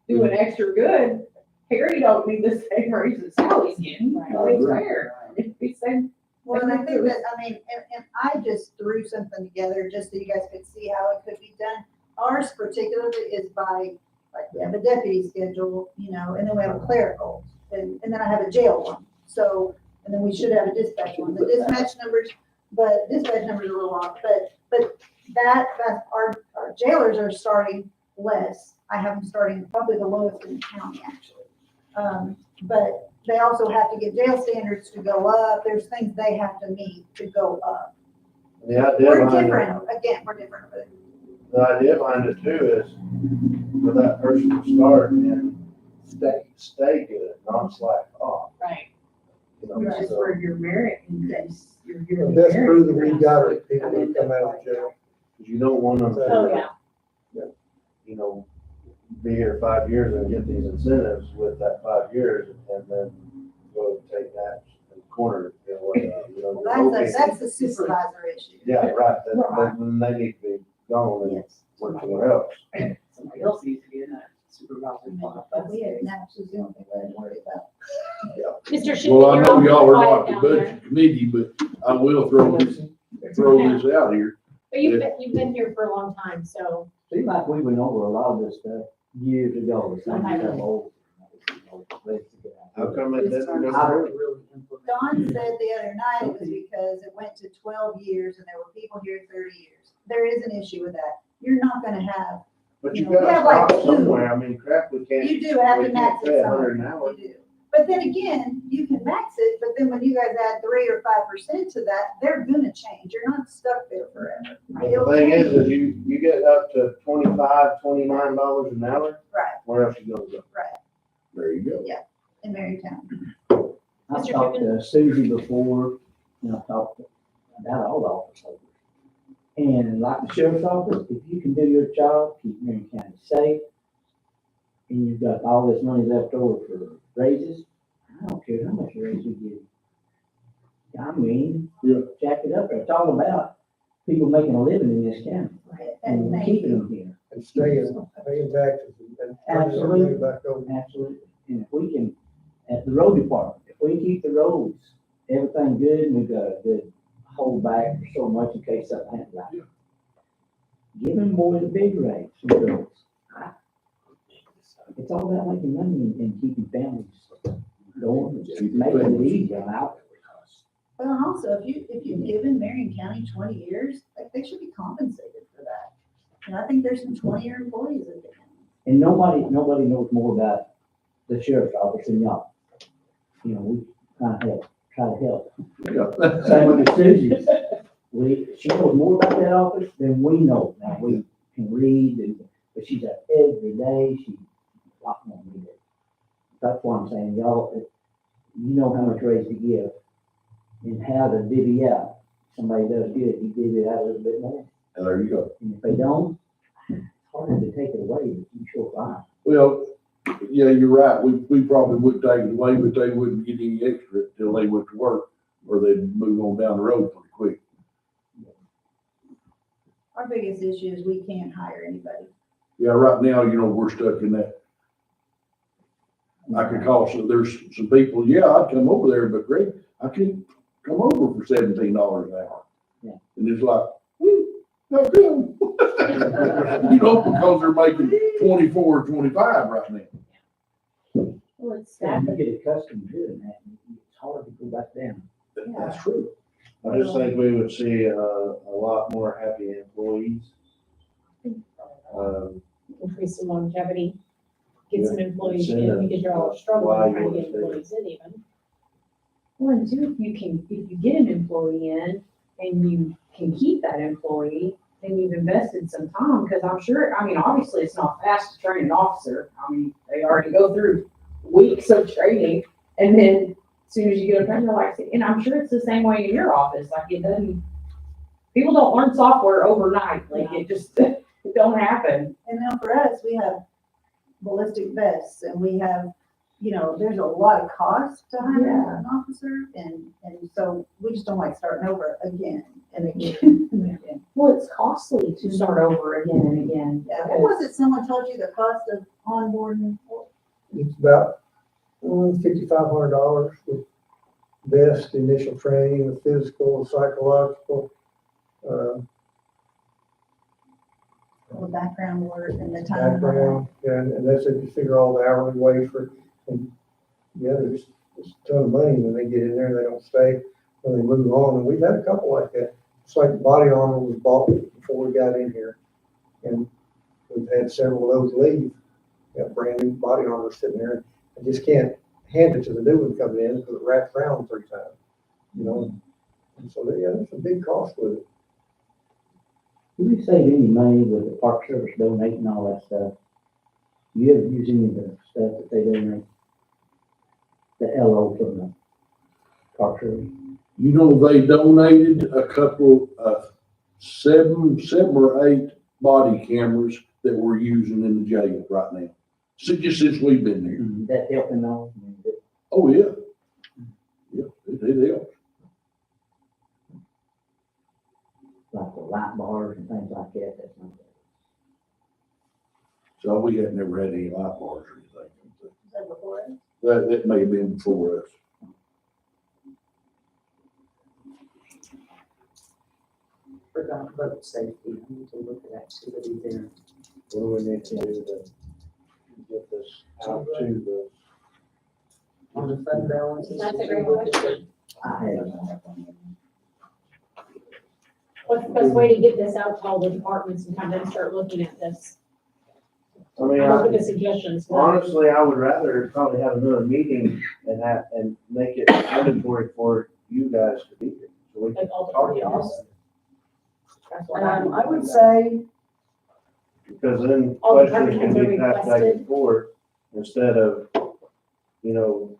doing extra good. Harry don't need the same raise that Sally's getting, it's fair. It'd be same. Well, and I think that, I mean, and I just threw something together just so you guys could see how it could be done. Ours particularly is by, like, we have a deputy schedule, you know, and then we have a clerical, and then I have a jail one. So, and then we should have a dispatch one. The dispatch numbers, but dispatch numbers are a little off, but that's our jailers are starting less. I have them starting probably the lowest in the county, actually. But they also have to get jail standards to go up. There's things they have to meet to go up. The idea We're behind it, different, again, we're different, but the idea behind it too is for that person to start and stay good, not slack off. Right. You know, Which is so- where your merit increase, your The yearly best merit proof that we increase got would are people that come out of jail. Cause you don't want them Oh, to, yeah. you know, be here 5 years and get these incentives with that 5 years and then go take naps in the corner, you know, well, okay. that's the supervisor issue. Yeah, right, then they need to be gone and Yes. work somewhere else. Somebody else needs to be in that supervisory spot. But we have naps is the only thing we had to worry about. Mr. Shipman, Well, I you're know awfully y'all are quiet not the down there. budget committee, but I will throw this out here. But you've been here for a long time, so. Seems like we went over a lot of this stuff years ago, some stuff old. How come it didn't go I through? don't really implement. Don said the other night it was because it went to 12 years and there were people here 30 years. There is an issue with that. You're not gonna have, But you We gotta have like stop two. somewhere, I mean, crap, we can't. you do have we to can't max pay it 100 an somewhere. hour. You do. But then again, you can max it, but then when you guys add 3 or 5% to that, they're gonna change. You're not stuck there forever. But the thing is you get up to $25, $29 an hour, Right, where else you gonna go? There you go. in Marytown. I've Mr. talked to Susie before, and I've talked about all the office holders. And like the sheriff's office, if you can do your job, keep Marion County safe, and you've got all this money left over for raises, I don't care how much raise you give. I mean, jack it up. It's all about people making a living in this county Right. and keeping them here. And staying taxes. And turn this money Absolutely. back over. Absolutely. And if we can, at the road department, if we keep the roads, everything good, and we've got a good hold back for so much in case something happens. Yeah. Give them boys a big raise, some girls. It's all about making money and keeping families going, making it easy on out. Well, and also, if you've given Marion County 20 years, like, they should be compensated for that. And I think there's some 20-year employees in the county. And nobody knows more about the sheriff's office than y'all. You know, we kind of help, try to help. Yeah. Same with Susie's. She knows more about that office than we know. Now, we can read, but she's up every day. She's a lot more than we do. That's what I'm saying, y'all, you know how much raise to give and how to divvy out. Somebody does good, you divvy it out a little bit more. And there you go. And if they don't, it's harder to take it away, but you sure fine. Well, yeah, you're right. We probably would take it away, but they wouldn't get any extra until they went to work, or they'd move on down the road pretty quick. Our biggest issue is we can't hire anybody. Yeah, right now, you know, we're stuck in that. I could call, so there's some people, yeah, I'd come over there, but Greg, I can't come over for $17 an hour. Yeah. And it's like, how come? You know, because they're making 24 or 25 right now. Well, it's Yeah, staff. you get accustomed to doing that, and it's hard to go back down. That's true. I just think we would see a lot more happy employees. Increase the longevity, get some employees Yeah, in, because you're all why struggling you trying to wanna get stay. employees in even. Well, and two, if you get an employee in and you can keep that employee, then you've invested some time, because I'm sure, I mean, obviously, it's not fast to train an officer. I mean, they already go through weeks of training, and then as soon as you get a trainer, like, and I'm sure it's the same way in your office, like, it doesn't, people don't learn software overnight, like, it just, it don't happen. And now for us, we have ballistic vests and we have, you know, there's a lot of cost to hire an officer. And so we just don't like starting over again and again and again. Well, it's costly to start over again and again. Yeah, what was it someone told you the cost of onboarding? It's about $5,500 with vest, initial training, the physical, psychological, The background work and the time. background, and that's if you figure all the hourly wage for, and yeah, there's a ton of money when they get in there, they don't stay, when they move on, and we've had a couple like that. It's like body armor was bought before we got in here, and we've had several of those leave. Got brand new body armor sitting there, and just can't hand it to the new one coming in because it wraps around 3 times, you know? And so, yeah, there's a big cost with it. Do we save any money with the Park Service donating all that stuff? You ever use any of the stuff that they donate? The LO from the Park Service? You know, they donated a couple of 7 or 8 body cameras that we're using in the jail right now. So just since we've been there. That helping all? I mean, Oh, yeah. Yeah, it helps. like the light bars and things like that, that's not bad. So we had never had any light bars or anything. Is that before it? That may have been before us. Forgot boat safety, I need to look at activity there. What do we need to do to get this out to the? On the fund balance. That's a great question. I have, What's the best way to get this out to all the departments and have them start looking at this? I mean, Look at the suggestions. honestly, I would rather probably have another meeting and make it mandatory for you guys to be here. So we can Like all the talk to you. parties. That's what I I would say, Because then All the questions can departments be are passed back requested. and forth instead of, you know,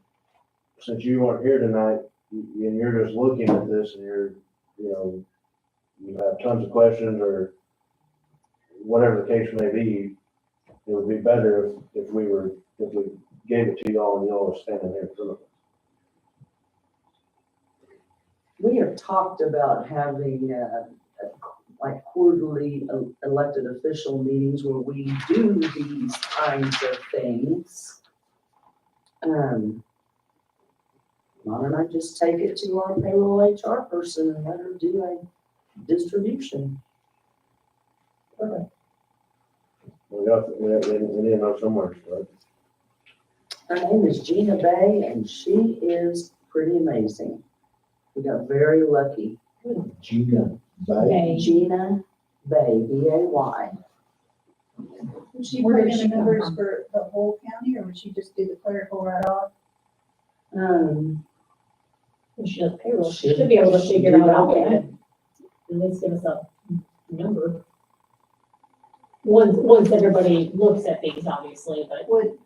since you weren't here tonight, and you're just looking at this and you're, you know, you have tons of questions or whatever the case may be, it would be better if we gave it to y'all and y'all were standing there in front of us. we have talked about having, like quarterly elected official meetings where we do these kinds of things. Why don't I just take it to our payroll HR person and let her do a distribution? Okay. We need to know somewhere, right? Her name is Gina Bay, and she is pretty amazing. We got very lucky. Gina Bay. Okay. Gina Bay, B-A-Y. Would she Where put did in she the come numbers from? for the whole county, or would she just do the clerical write-off? And she does payroll, she Should- should be able to figure should do out how that. to, at least give us a number. Once everybody looks at these, obviously, but Would,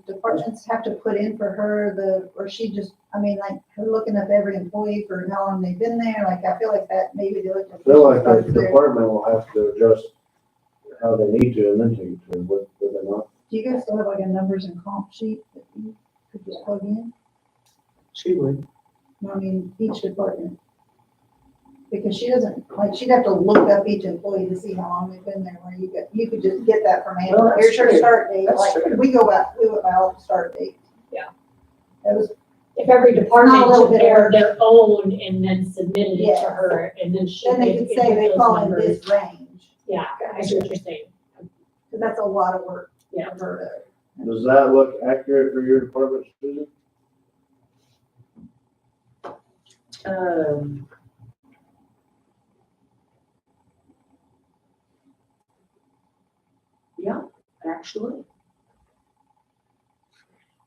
departments have to put in for her or she just, I mean, like, her looking up every employee for how long they've been there, like, I feel like that, maybe they look. I feel like the department will have to adjust how they need to and then take it to, would they not? Do you guys still have like a numbers and comp sheet that you could just plug in? She would. I mean, each department. Because she doesn't, like, she'd have to look up each employee to see how long they've been there, where you could just get that from Well, Amber. that's Here's your true. start date, That's like, true. we went by all the start dates. Yeah. That was, if every Not a department little took bit of their, work. their own and then submitted it Yes. to her, and then she. then they could say they those fall in numbers. this range, Yeah, I see what you're saying. because that's a lot of work Yeah. for her to. Does that look accurate for your department, Susan? Yeah, actually.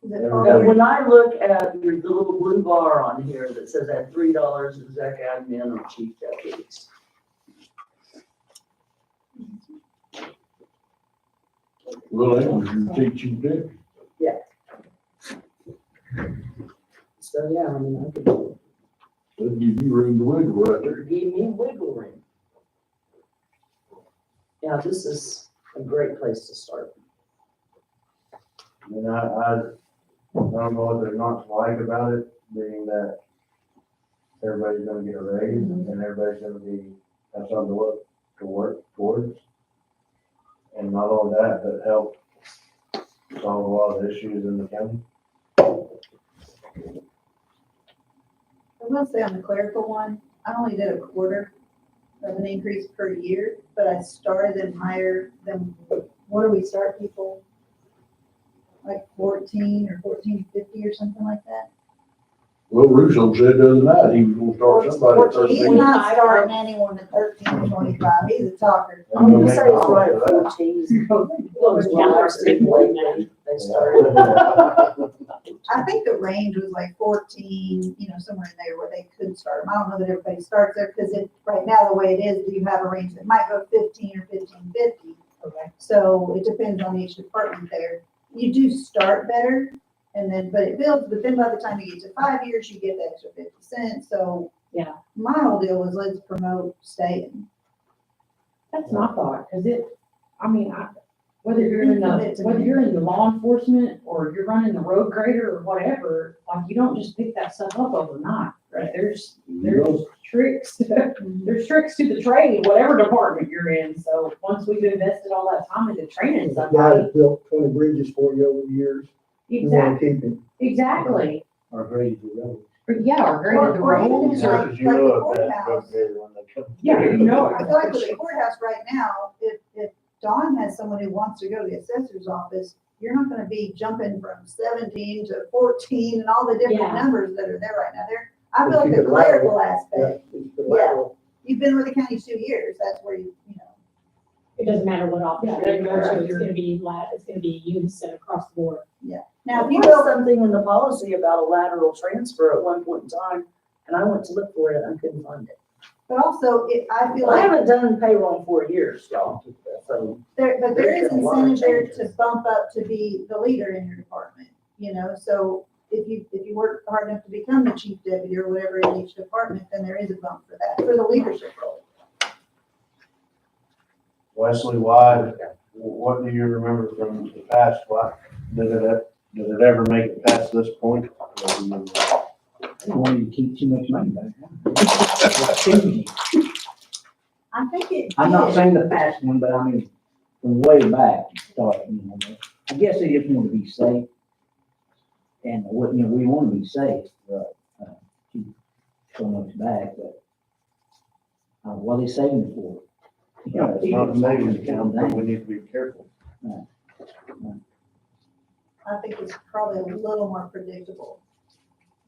Is it Yeah. all And over? when I look at the little blue bar on here that says at $3 exec admin or chief deputies. Well, that was your teaching deputy. So, yeah, I mean, I could That'd give you room to wiggle right there. give me wiggle room. Yeah, this is a great place to start. I mean, I don't know what they're not to like about it, being that everybody's gonna get a raise and everybody's gonna have something to work towards. And not only that, but help solve a lot of issues in the county. I will say on the clerical one, I only did a quarter of an increase per year, but I started them higher than, what do we start people? Like 14 or 1450 or something like that? Well, Russo said the other night he was gonna start somebody at 14. He's 13. not starting anyone at 13 or 25, he's a talker. I'm gonna say it's right at 14. Well, it's when I was thinking lately, they started. I think the range was like 14, somewhere in there where they could start them. I don't know that everybody starts there, because right now, the way it is, you have a range that might go 15 or 1550. Okay. So it depends on each department there. You do start better, but it builds, but then by the time you get to 5 years, you get the extra 50 cents. So Yeah. my whole deal was, let's promote staying. That's my thought, cause whether you're in the law enforcement or you're running the road grader or whatever, like, you don't just pick that stuff up overnight. Right. There's tricks, there's tricks to the trade, whatever department you're in. So once we've invested all that time into training Guy somebody, that built 20 bridges for you over the years, we want to keep him. exactly. Our grades are relevant. Yeah, or graded the Or even roads, in or, like You know the if that courthouse. goes there when they come. yeah, you know I it. feel like with the courthouse right now, if Dawn has someone who wants to go to the assessor's office, you're not gonna be jumping from 17 to 14 and all the different Yeah. numbers that are there right now. I feel But like you the could lateral. clerical aspect, It's the lateral. you've been with the county 2 years, that's where you know. It doesn't matter what office Yeah, you're in, right. it's gonna be it's gonna be unison across the board. Now, if There you was go, something in the policy about a lateral transfer at one point in time, and I went to look for it and I couldn't find it. but also, I feel I like haven't done payroll in 4 years, y'all, so. there is There's been a lot of incentive there changes. to bump up to be the leader in your department, so if you work hard enough to become the chief deputy or whatever in each department, then there is a bump for that, for the leadership role. Wesley, why, what do you remember from the past? Why, did it ever make it past this point? Or do you- I don't want you to keep too much money back. That's too many. I think it I'm not did. saying the past one, but I mean, from way back, starting, you know, I guess they just want to be safe. And what, you know, we want to be safe, but, keep so much back, but, what are they saving it for? You know, It's not a savings account, but we down. need to be careful. I think it's probably a little more predictable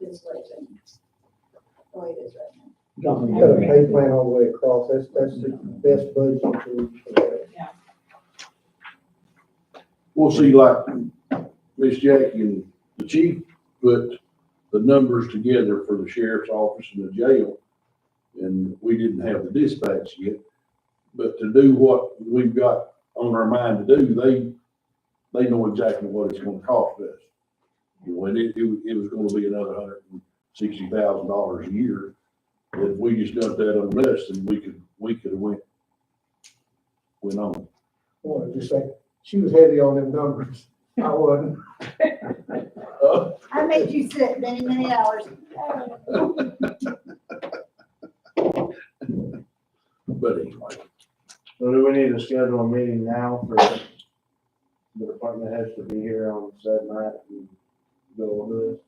this way than the way it is right now. You got a pay plan all the way across, that's the best budget to. We'll see, like, Miss Jackie and the chief put the numbers together for the sheriff's office and the jail. And we didn't have the dispatch yet, but to do what we've got on our mind to do, they know exactly what it's gonna cost us. When it was gonna be another $160,000 a year. If we just dumped that on us, then we could have went on. Well, just say, she was heavy on them numbers, I wasn't. I made you sit many, many hours. But anyway, So do we need to schedule a meeting now for the department heads to be here on said night and go over this?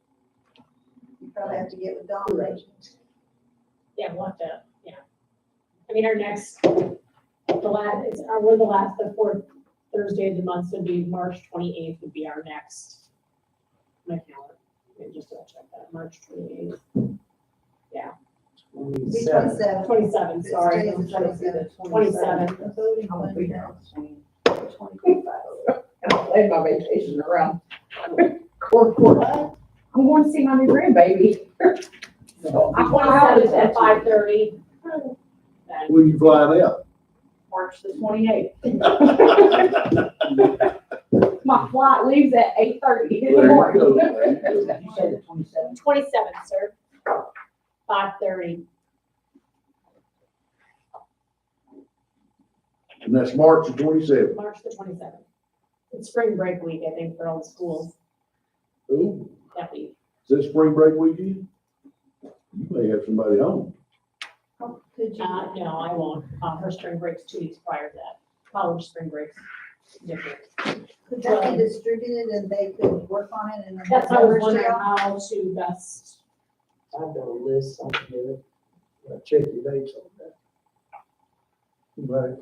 You probably have to get with Don. Yeah, we'll have to, yeah. I mean, our next, the fourth Thursday of the month would be March 28th would be our next, my calendar, let me just double check that, March 28th. Yeah, Be 27. 27, sorry. Today is the 27th. 27. The voting I'm gonna be fund, there. 25. I laid my vacation around. Quorum Court. I'm going to see my new grandbaby. So I'm going out 27th at 5:30. Then when you flying out? March the 28th. My flight leaves at 8:30 in There the you morning. go, there you go. You said the 27th? 27th, sir. 5:30. And that's March the 27th. March the 27th. It's spring break week, I think, for all the schools Ooh, that week. is that spring break weekend? You may have somebody home. Could you? No, I won't. Her spring break's 2 weeks prior to that. College spring break's different. Could that be distributed and they could work on it and then? That's how I was numbers wondering out? how to best. I've got a list on here, check your dates on that.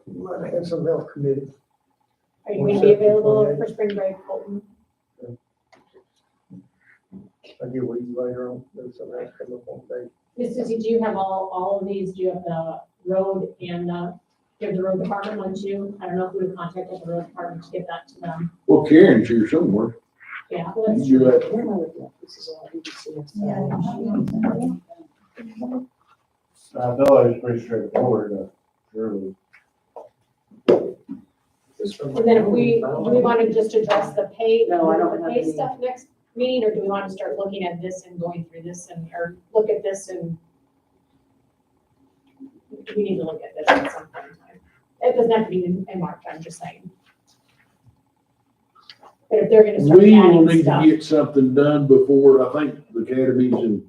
Might have some else committee. Are you going to be available for spring break, Colton? I'll get with you later on, there's some else coming up on date. Miss Suzie, do you have all of these? Do you have the road and, do you have the road department one too? I don't know who to contact at the road department to get that to them. Well, Karen's here somewhere. Yeah, let's. You do that. I thought it was pretty straightforward, surely. And then if do we want to just address the pay, No, I don't the have pay any. stuff next meeting, or do we want to start looking at this and going through this and, or look at this and? We need to look at this at some point in time. It doesn't have to be in March, I'm just saying. But if they're gonna start We will adding need to stuff, get something done before, I think the academy's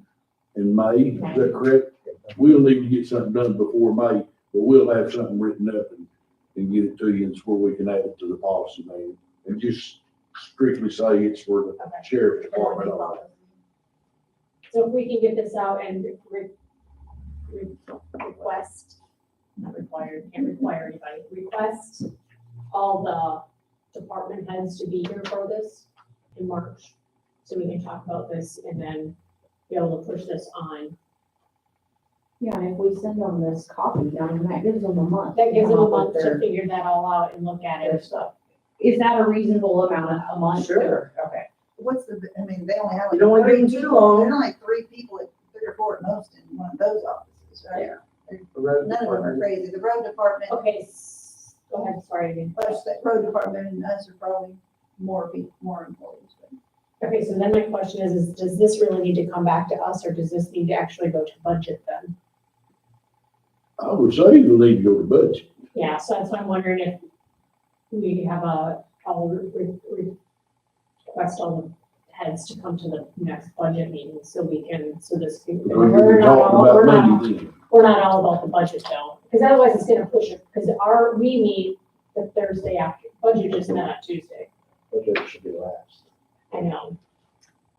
in May, is that correct? We'll need to get something done before May, but we'll have something written up and get it to you, and it's where we can add it to the policy manual. And just strictly say it's for the Okay. sheriff's department. only. so if we can get this out and request, not required, can't require anybody, request all the department heads to be here for this in March. So we can talk about this and then be able to push this on. Yeah, and if we send them this copy down, that gives them a month. That gives them a come up month with to their- figure that all out and look at their it. stuff. Is that a reasonable amount of a month? Sure. Okay. What's the, I mean, they only have You don't wanna like give them three too people, long. there's only 3 people, 3 or 4 at most in one of those offices, right? The road None of them are department. crazy. The road department, Okay, go ahead, sorry, again. plus the road department and us are probably more people, more employees. but- Okay, so then my question is does this really need to come back to us or does this need to actually go to budget then? I would say you'll need to go to budget. Yeah, so that's why I'm wondering if we have I'll request all the heads to come to the next budget meeting so we can, so this can. Or you can talk about money then. We're not all about the budget though. because otherwise it's gonna push it, because we meet the Thursday after, budget just met on Tuesday. Budget should be last. I know.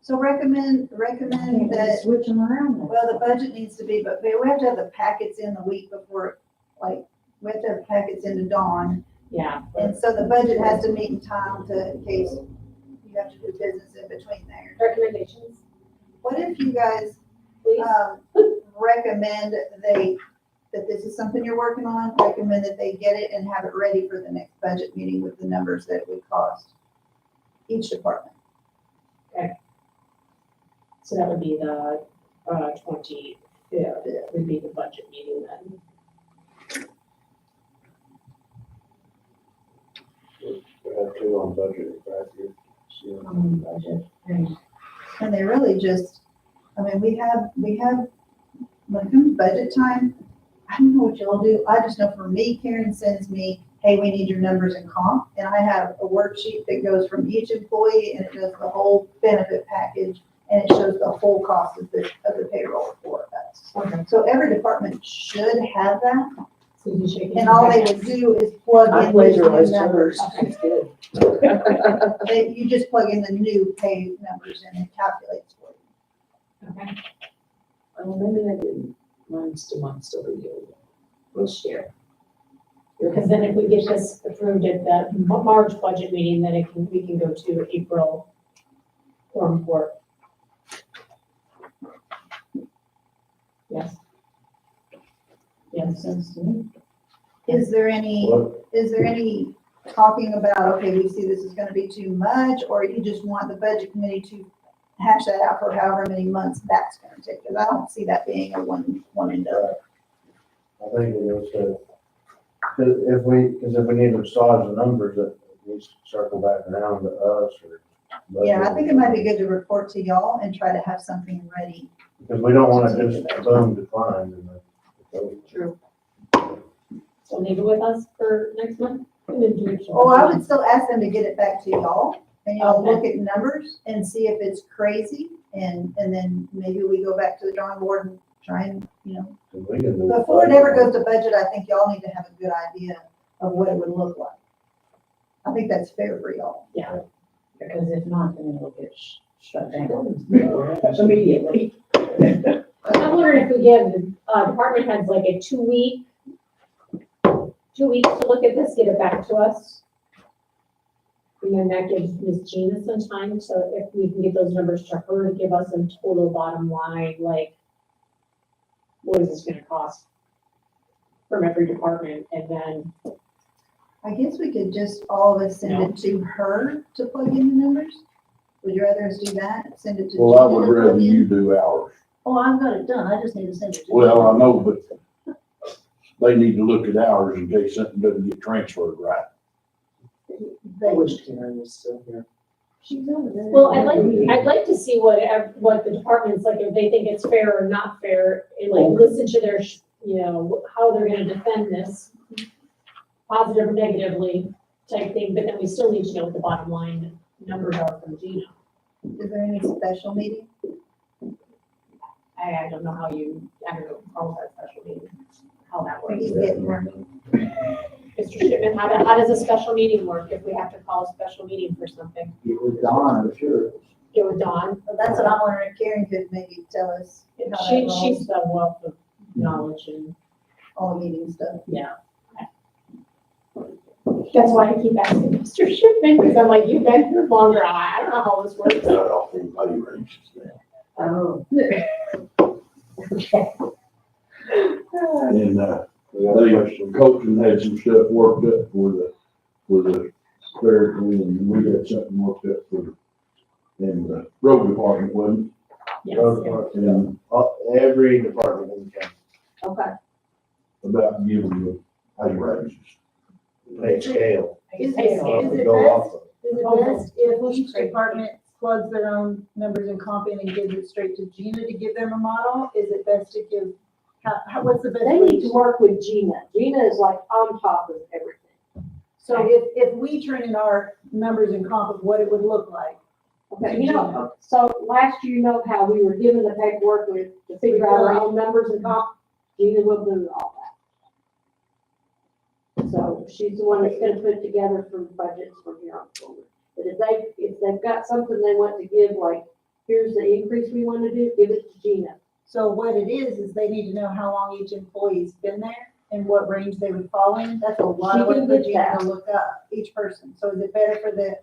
So recommend that, Switch them around then. well, the budget needs to be, but we have to have the packets in the week before, like, we have to have packets into dawn. Yeah. And so the budget has to meet in time in case you have to do business in between there. Recommendations, What if you guys, please? recommend that this is something you're working on, recommend that they get it and have it ready for the next budget meeting with the numbers that it would cost each department? So that would be the 25th, would be the budget meeting then. We have two on budget, right here. Budget. And they really just, I mean, we have, when it comes to budget time, I don't know what y'all do. I just know for me, Karen sends me, hey, we need your numbers and comp. And I have a worksheet that goes from each employee and it does the whole benefit package. And it shows the whole cost of the payroll for us. Okay. So every department should have that. So you should. And all they would do is plug I in these new plagiarized numbers. hers. It's good. You just plug in the new pay numbers and it calculates for you. Okay. Well, maybe I didn't. Mine's still be good. This year. Because then if we get this approved at the March budget meeting, then we can go to April Quorum Court. Yes. Yes. Sense to me. Is there any talking about, okay, we see this is gonna be too much, or you just want the budget committee to hash that out for however many months that's gonna take? Because I don't see that being a one and done. I think it was, cause if we need to massage the numbers, that we circle back around to us or. Yeah, I think it might be good to report to y'all and try to have something ready. Because we don't wanna just boom decline and then. True. So leave it with us for next month. And then do it. Oh, I would still ask them to get it back to y'all, and y'all Okay. look at numbers and see if it's crazy, and then maybe we go back to the drawing board and try and, We can do. before it ever goes to budget, I think y'all need to have a good idea of what it would look like. I think that's fair for y'all. Because if not, then it'll get shut down immediately. I'm wondering if we give department heads like a 2 weeks to look at this, get it back to us. And then that gives Ms. Gina some time, so if we can get those numbers to her to give us a total bottom line, like, what is this gonna cost from every department, and then, I guess we could just all of us send it to her to plug in the numbers. Would you rather us do that? Send it to Well, I Gina would to rather plug you in? do ours. Oh, I've got it done. I just need to send it to. Well, Gina. I know, but they need to look at ours in case something doesn't get transferred right. I wish Karen was still here. She's over there. well, I'd like to see what the departments, like, if they think it's fair or not fair, and like, listen to their, how they're gonna defend this, positive or negatively type thing, but then we still need to know what the bottom line numbers are from Gina. Is there any special meeting? I don't know how I don't know, how that special meeting, how that works. He's getting one. Mr. Shipman, how does a special meeting work if we have to call a special meeting for something? It was Dawn, I'm sure. Get with Dawn? So that's what I'm wondering. Karen could maybe tell us how that rolls, She's the wealth of knowledge and, all the meeting stuff. yeah. That's why I keep asking Mr. Shipman, because I'm like, you've been here longer, I don't know how this works. Got off in pay ranges now. Oh. Okay. And, We got a question. Coaching had some stuff worked up for the clerical, and we had something worked up for the road department, wasn't Yes, Road yeah. it? department, And every department in the county. Okay. about giving you pay raises. Pay scale. Is Pay it, scale. is We it go off best, of. is it best if each department plugs their own numbers and comp in and gives it straight to Gina to give them a model? Is it best to give, what's the best They way? need to work with Gina. Gina is like on top of everything. So if we turn in our numbers and comp of what it would look like. Okay, so last year, how we were given the paperwork to figure out our own numbers and comp, Gina will do all So she's the one that's gonna put together for budgets from here on forward. But if they've got something they want to give, like, here's the increase we wanna do, give it to Gina. So what it is they need to know how long each employee's been there and what range they would fall in. That's a lot She of work can for get Gina that. to look up, each person. So is it better for the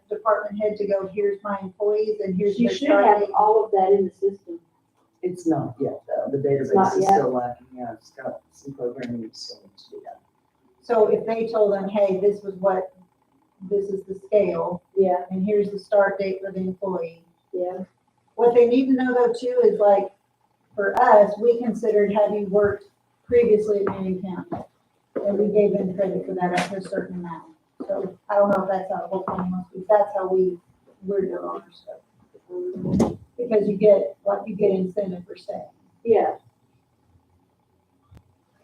department head to go, here's my employees and here's She their should start have date? all of that in the system. It's not yet, though. The It's not database is yet. still lacking. Yeah, it's got some programming that still needs to be done. So if they told them, hey, this is the scale, Yeah, and here's the start date for the employee. yeah. What they need to know though too is like, for us, we considered having worked previously at Marion County. And we gave them credit for that up to a certain amount. So I don't know if that's how the whole thing must be, that's how we're doing our stuff. Because you get incentive for staying. Yeah,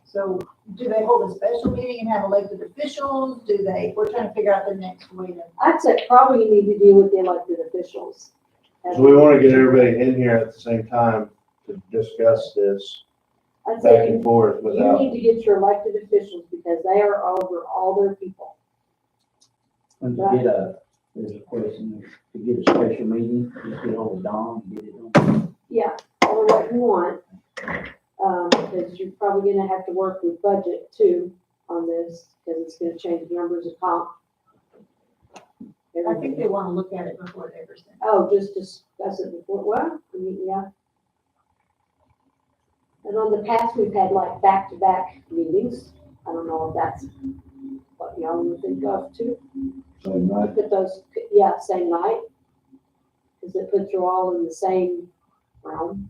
So do they hold a special meeting and have elected officials? We're trying to figure out the next way to. I'd say probably you need to deal with the elected officials. So we wanna get everybody in here at the same time to discuss this I'd back say and forth you without. need to get your elected officials because they are over all their people. When you get there's a question, to get a special meeting, just get hold of Dawn, and get it done. Yeah, or what you want. Because you're probably gonna have to work with budget too on this, because it's gonna change the numbers of comp. I think they wanna look at it before they ever send. Oh, just discuss it before, well, I mean, yeah. And on the past, we've had like back-to-back meetings. I don't know if that's what y'all would think of too. Same night. Put those, yeah, same night. Because it puts you all in the same realm.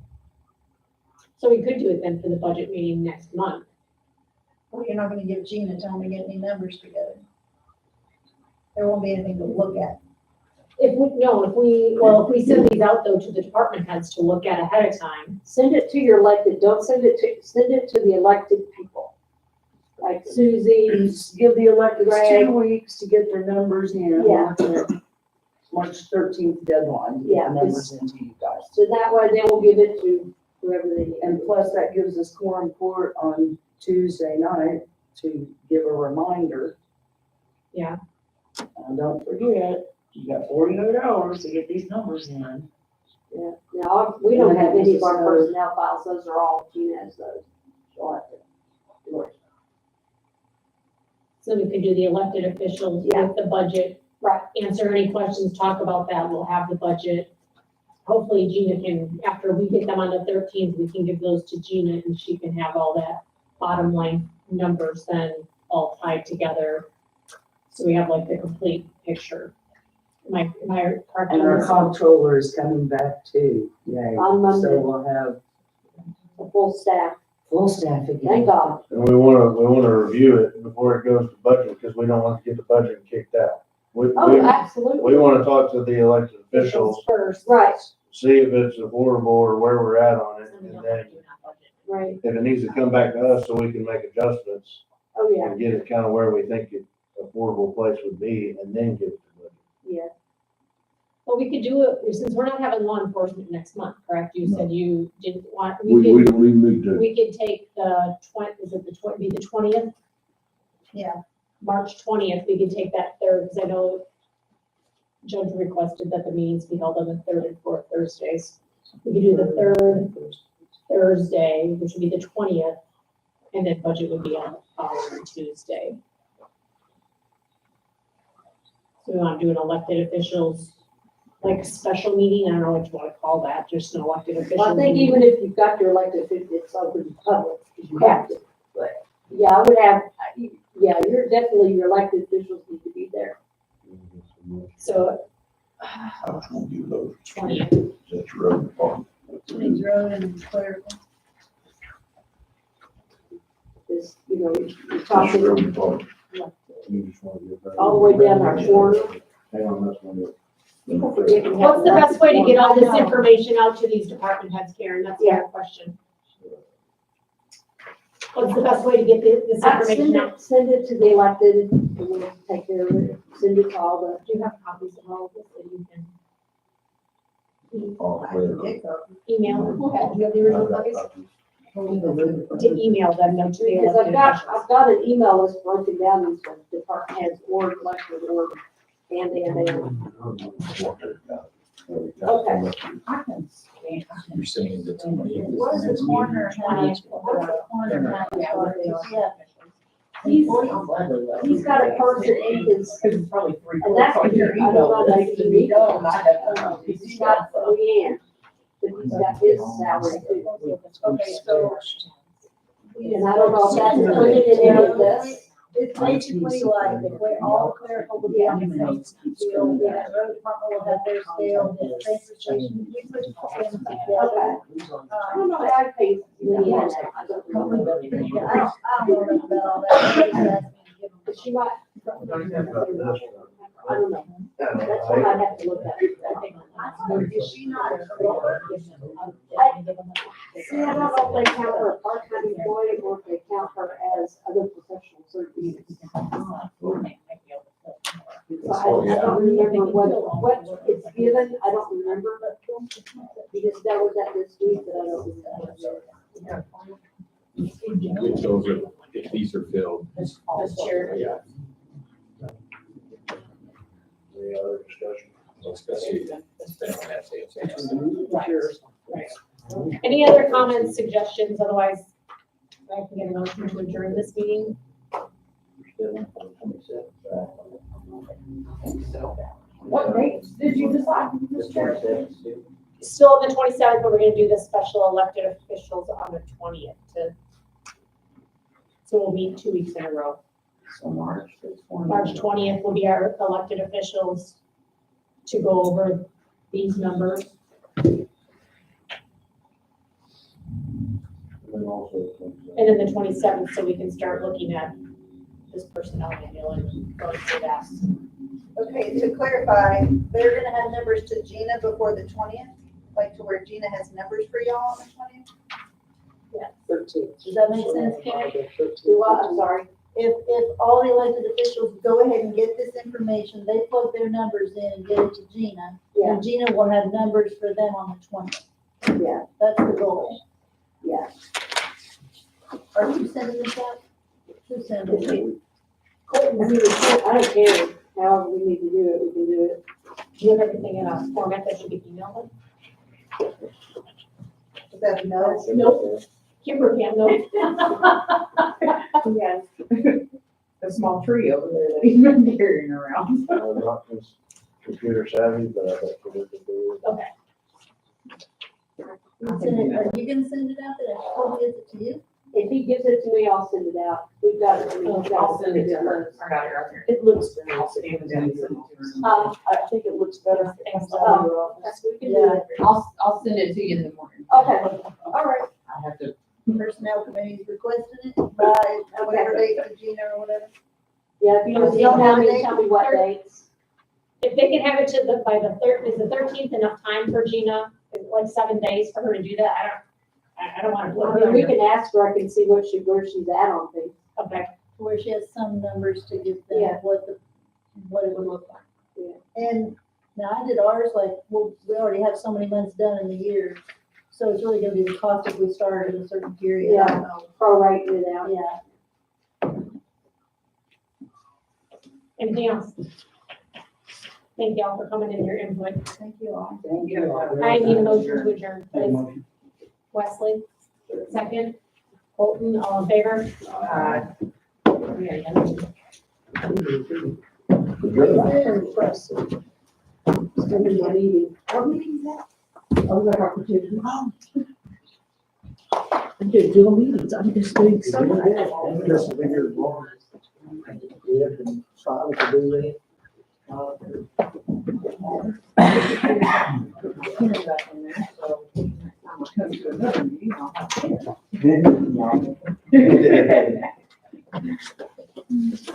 So we could do it then for the budget meeting next month. Well, you're not gonna give Gina time to get any numbers together. There won't be anything to look at. If we send these out though to the department heads to look at ahead of time. Send it to your elected, don't send it to the elected people. Like Susie, Give the electeds Greg. 2 weeks to get their numbers in. Yeah. March 13th deadline to get Yeah, the numbers into you guys. so that way they will give it to whoever they need. And plus that gives us Quorum Court on Tuesday night to give a reminder. Yeah. And don't forget, you got 48 hours to get these numbers in. Yeah, now, we don't have any of our personnel files, those are all, Gina has those. She'll have to do it. So we could do the elected officials Yeah. with the budget. Right. Answer any questions, talk about that. We'll have the budget. Hopefully Gina can, after we get them on the 13th, we can give those to Gina and she can have all that bottom line numbers then all tied together. So we have like the complete picture. My part. And our comptroller is coming back too. Yay. On Monday. So we'll have A full staff, full staff again. thank God. And we wanna review it before it goes to budget, because we don't want to get the budget kicked out. Oh, absolutely. We wanna talk to the elected officials, First. Right, see if it's affordable or where we're at on it, So we and don't then have to do that budget. right, if it needs to come back to us so we can make adjustments oh, yeah, and get it kind of where we think it affordable place would be, and then give it to budget. yeah. Well, we could do it, since we're not having law enforcement next month, correct? You said you didn't want, We don't even need to. we could take the be the 20th? Yeah. March 20th, we could take that third, because I know Judge requested that the meetings be held on the third and fourth Thursdays. We could do the third Thursday, which would be the 20th, and then budget would be on the following Tuesday. So we want to do an elected officials, like special meeting, I don't know what you want to call that, just an elected official. Well, I think meeting. even if you've got your elected official, it's open to public, because you have to. But, yeah, I would have, yeah, your elected officials need to be there. So, I was gonna give those. 20th. That's your road department. Things road and clerical. Because, you're That's talking your road department. Yeah. You just wanna get that. all the way down our corner. Hang on, that's one. People forget we have What's the best way to get all this I know. information out to these department heads, Karen? That's my question. What's the best way to get this information out? Send it to the elected, and we'll take care of it. Send it to all the, Do you have copies of all of this that you can Oh, I clear. can take those. email? Okay, do you have the original copies? to email them, no, to the Because elected officials. I've got an email list broken down into department heads or elected or and. Okay. I can scan. You're saying the 20th. What is the corner have, what's the corner have, yeah. He's got a person in his, It's probably three. and that's, I quarters. don't know, like, It's me, no, I have- he's got Leanne, but he's got his salary too. Okay, so. And I don't know if that's included in any of this. It's basically like, if we're all clerical will be on the same scale, the road department will have their scale, the transportation, we put them together. Okay. I don't know, I paid Leanne, I don't know. I don't know enough about all that. They just asked me to give them- But she might, I don't know, that's what I'd have to look at. Is she not? See, I don't know if they count her a part-time employee or if they count her as other professional services. So I don't remember what it's given, I don't remember, but because that was at this week that I don't remember. If those are, if these are filled. As chair. Yeah. Any other discussion? Especially. Any other comments, suggestions, otherwise I can get a motion to adjourn this meeting. What dates did you decide, Mr. Chair? Still on the 27th, but we're gonna do the special elected officials on the 20th so we'll meet 2 weeks in a row. So March. March 20th will be our elected officials to go over these numbers. And then also. And then the 27th, so we can start looking at this personnel manual and going through that. Okay, to clarify, they're gonna have numbers to Gina before the 20th, like to where Gina has numbers for y'all on the 20th? Does that make sense, Karen? Do what, I'm sorry. If all the elected officials go ahead and get this information, they plug their numbers in and get it to Gina, Yeah, and Gina will have numbers for them on the 20th. yeah, That's the goal. yeah. Are you sending this out? Who's sending it? Colton, I don't care, however we need to do it, we can do it. Do you have everything in a format that should be emailed? Is that no? Nope. Kimber can't know. Yes. A small tree over there that he's been carrying around. I'm not computer savvy, but I bet we can do it. Okay. Are you gonna send it out there? I'll give it to you. If he gives it to me, I'll send it out. We've got it. I'll send it to her. I got it right here. It looks, I'll send it to her. I think it looks better. We can do it. I'll send it to you in the morning. Okay, all right. I have to. Personnel committee's requesting it by whatever date, Gina or whatever. Yeah, if you just email me, tell me what dates. If they can have it to by the third, is the 13th enough time for Gina? Is it like 7 days for her to do that? I don't want I mean, we can ask her, I can see where she's at on things. Okay. Where she has some numbers to give them Yeah. what it would look like. Yeah. And now I did ours, like, well, we already have so many months done in the year. So it's really gonna be the cost if we start at a certain period. I don't know. Prorating it out. Yeah. Anything else? Thank y'all for coming in your input. Thank you all. Thank you. I need a motion to adjourn, please. Wesley, second. Colton, all in favor? Very impressive. Spending my meeting. What meeting's that? Oh, the opportunity. I did dual meetings, I'm just doing so much. Just a bigger one. Yeah, and so we can do that.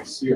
See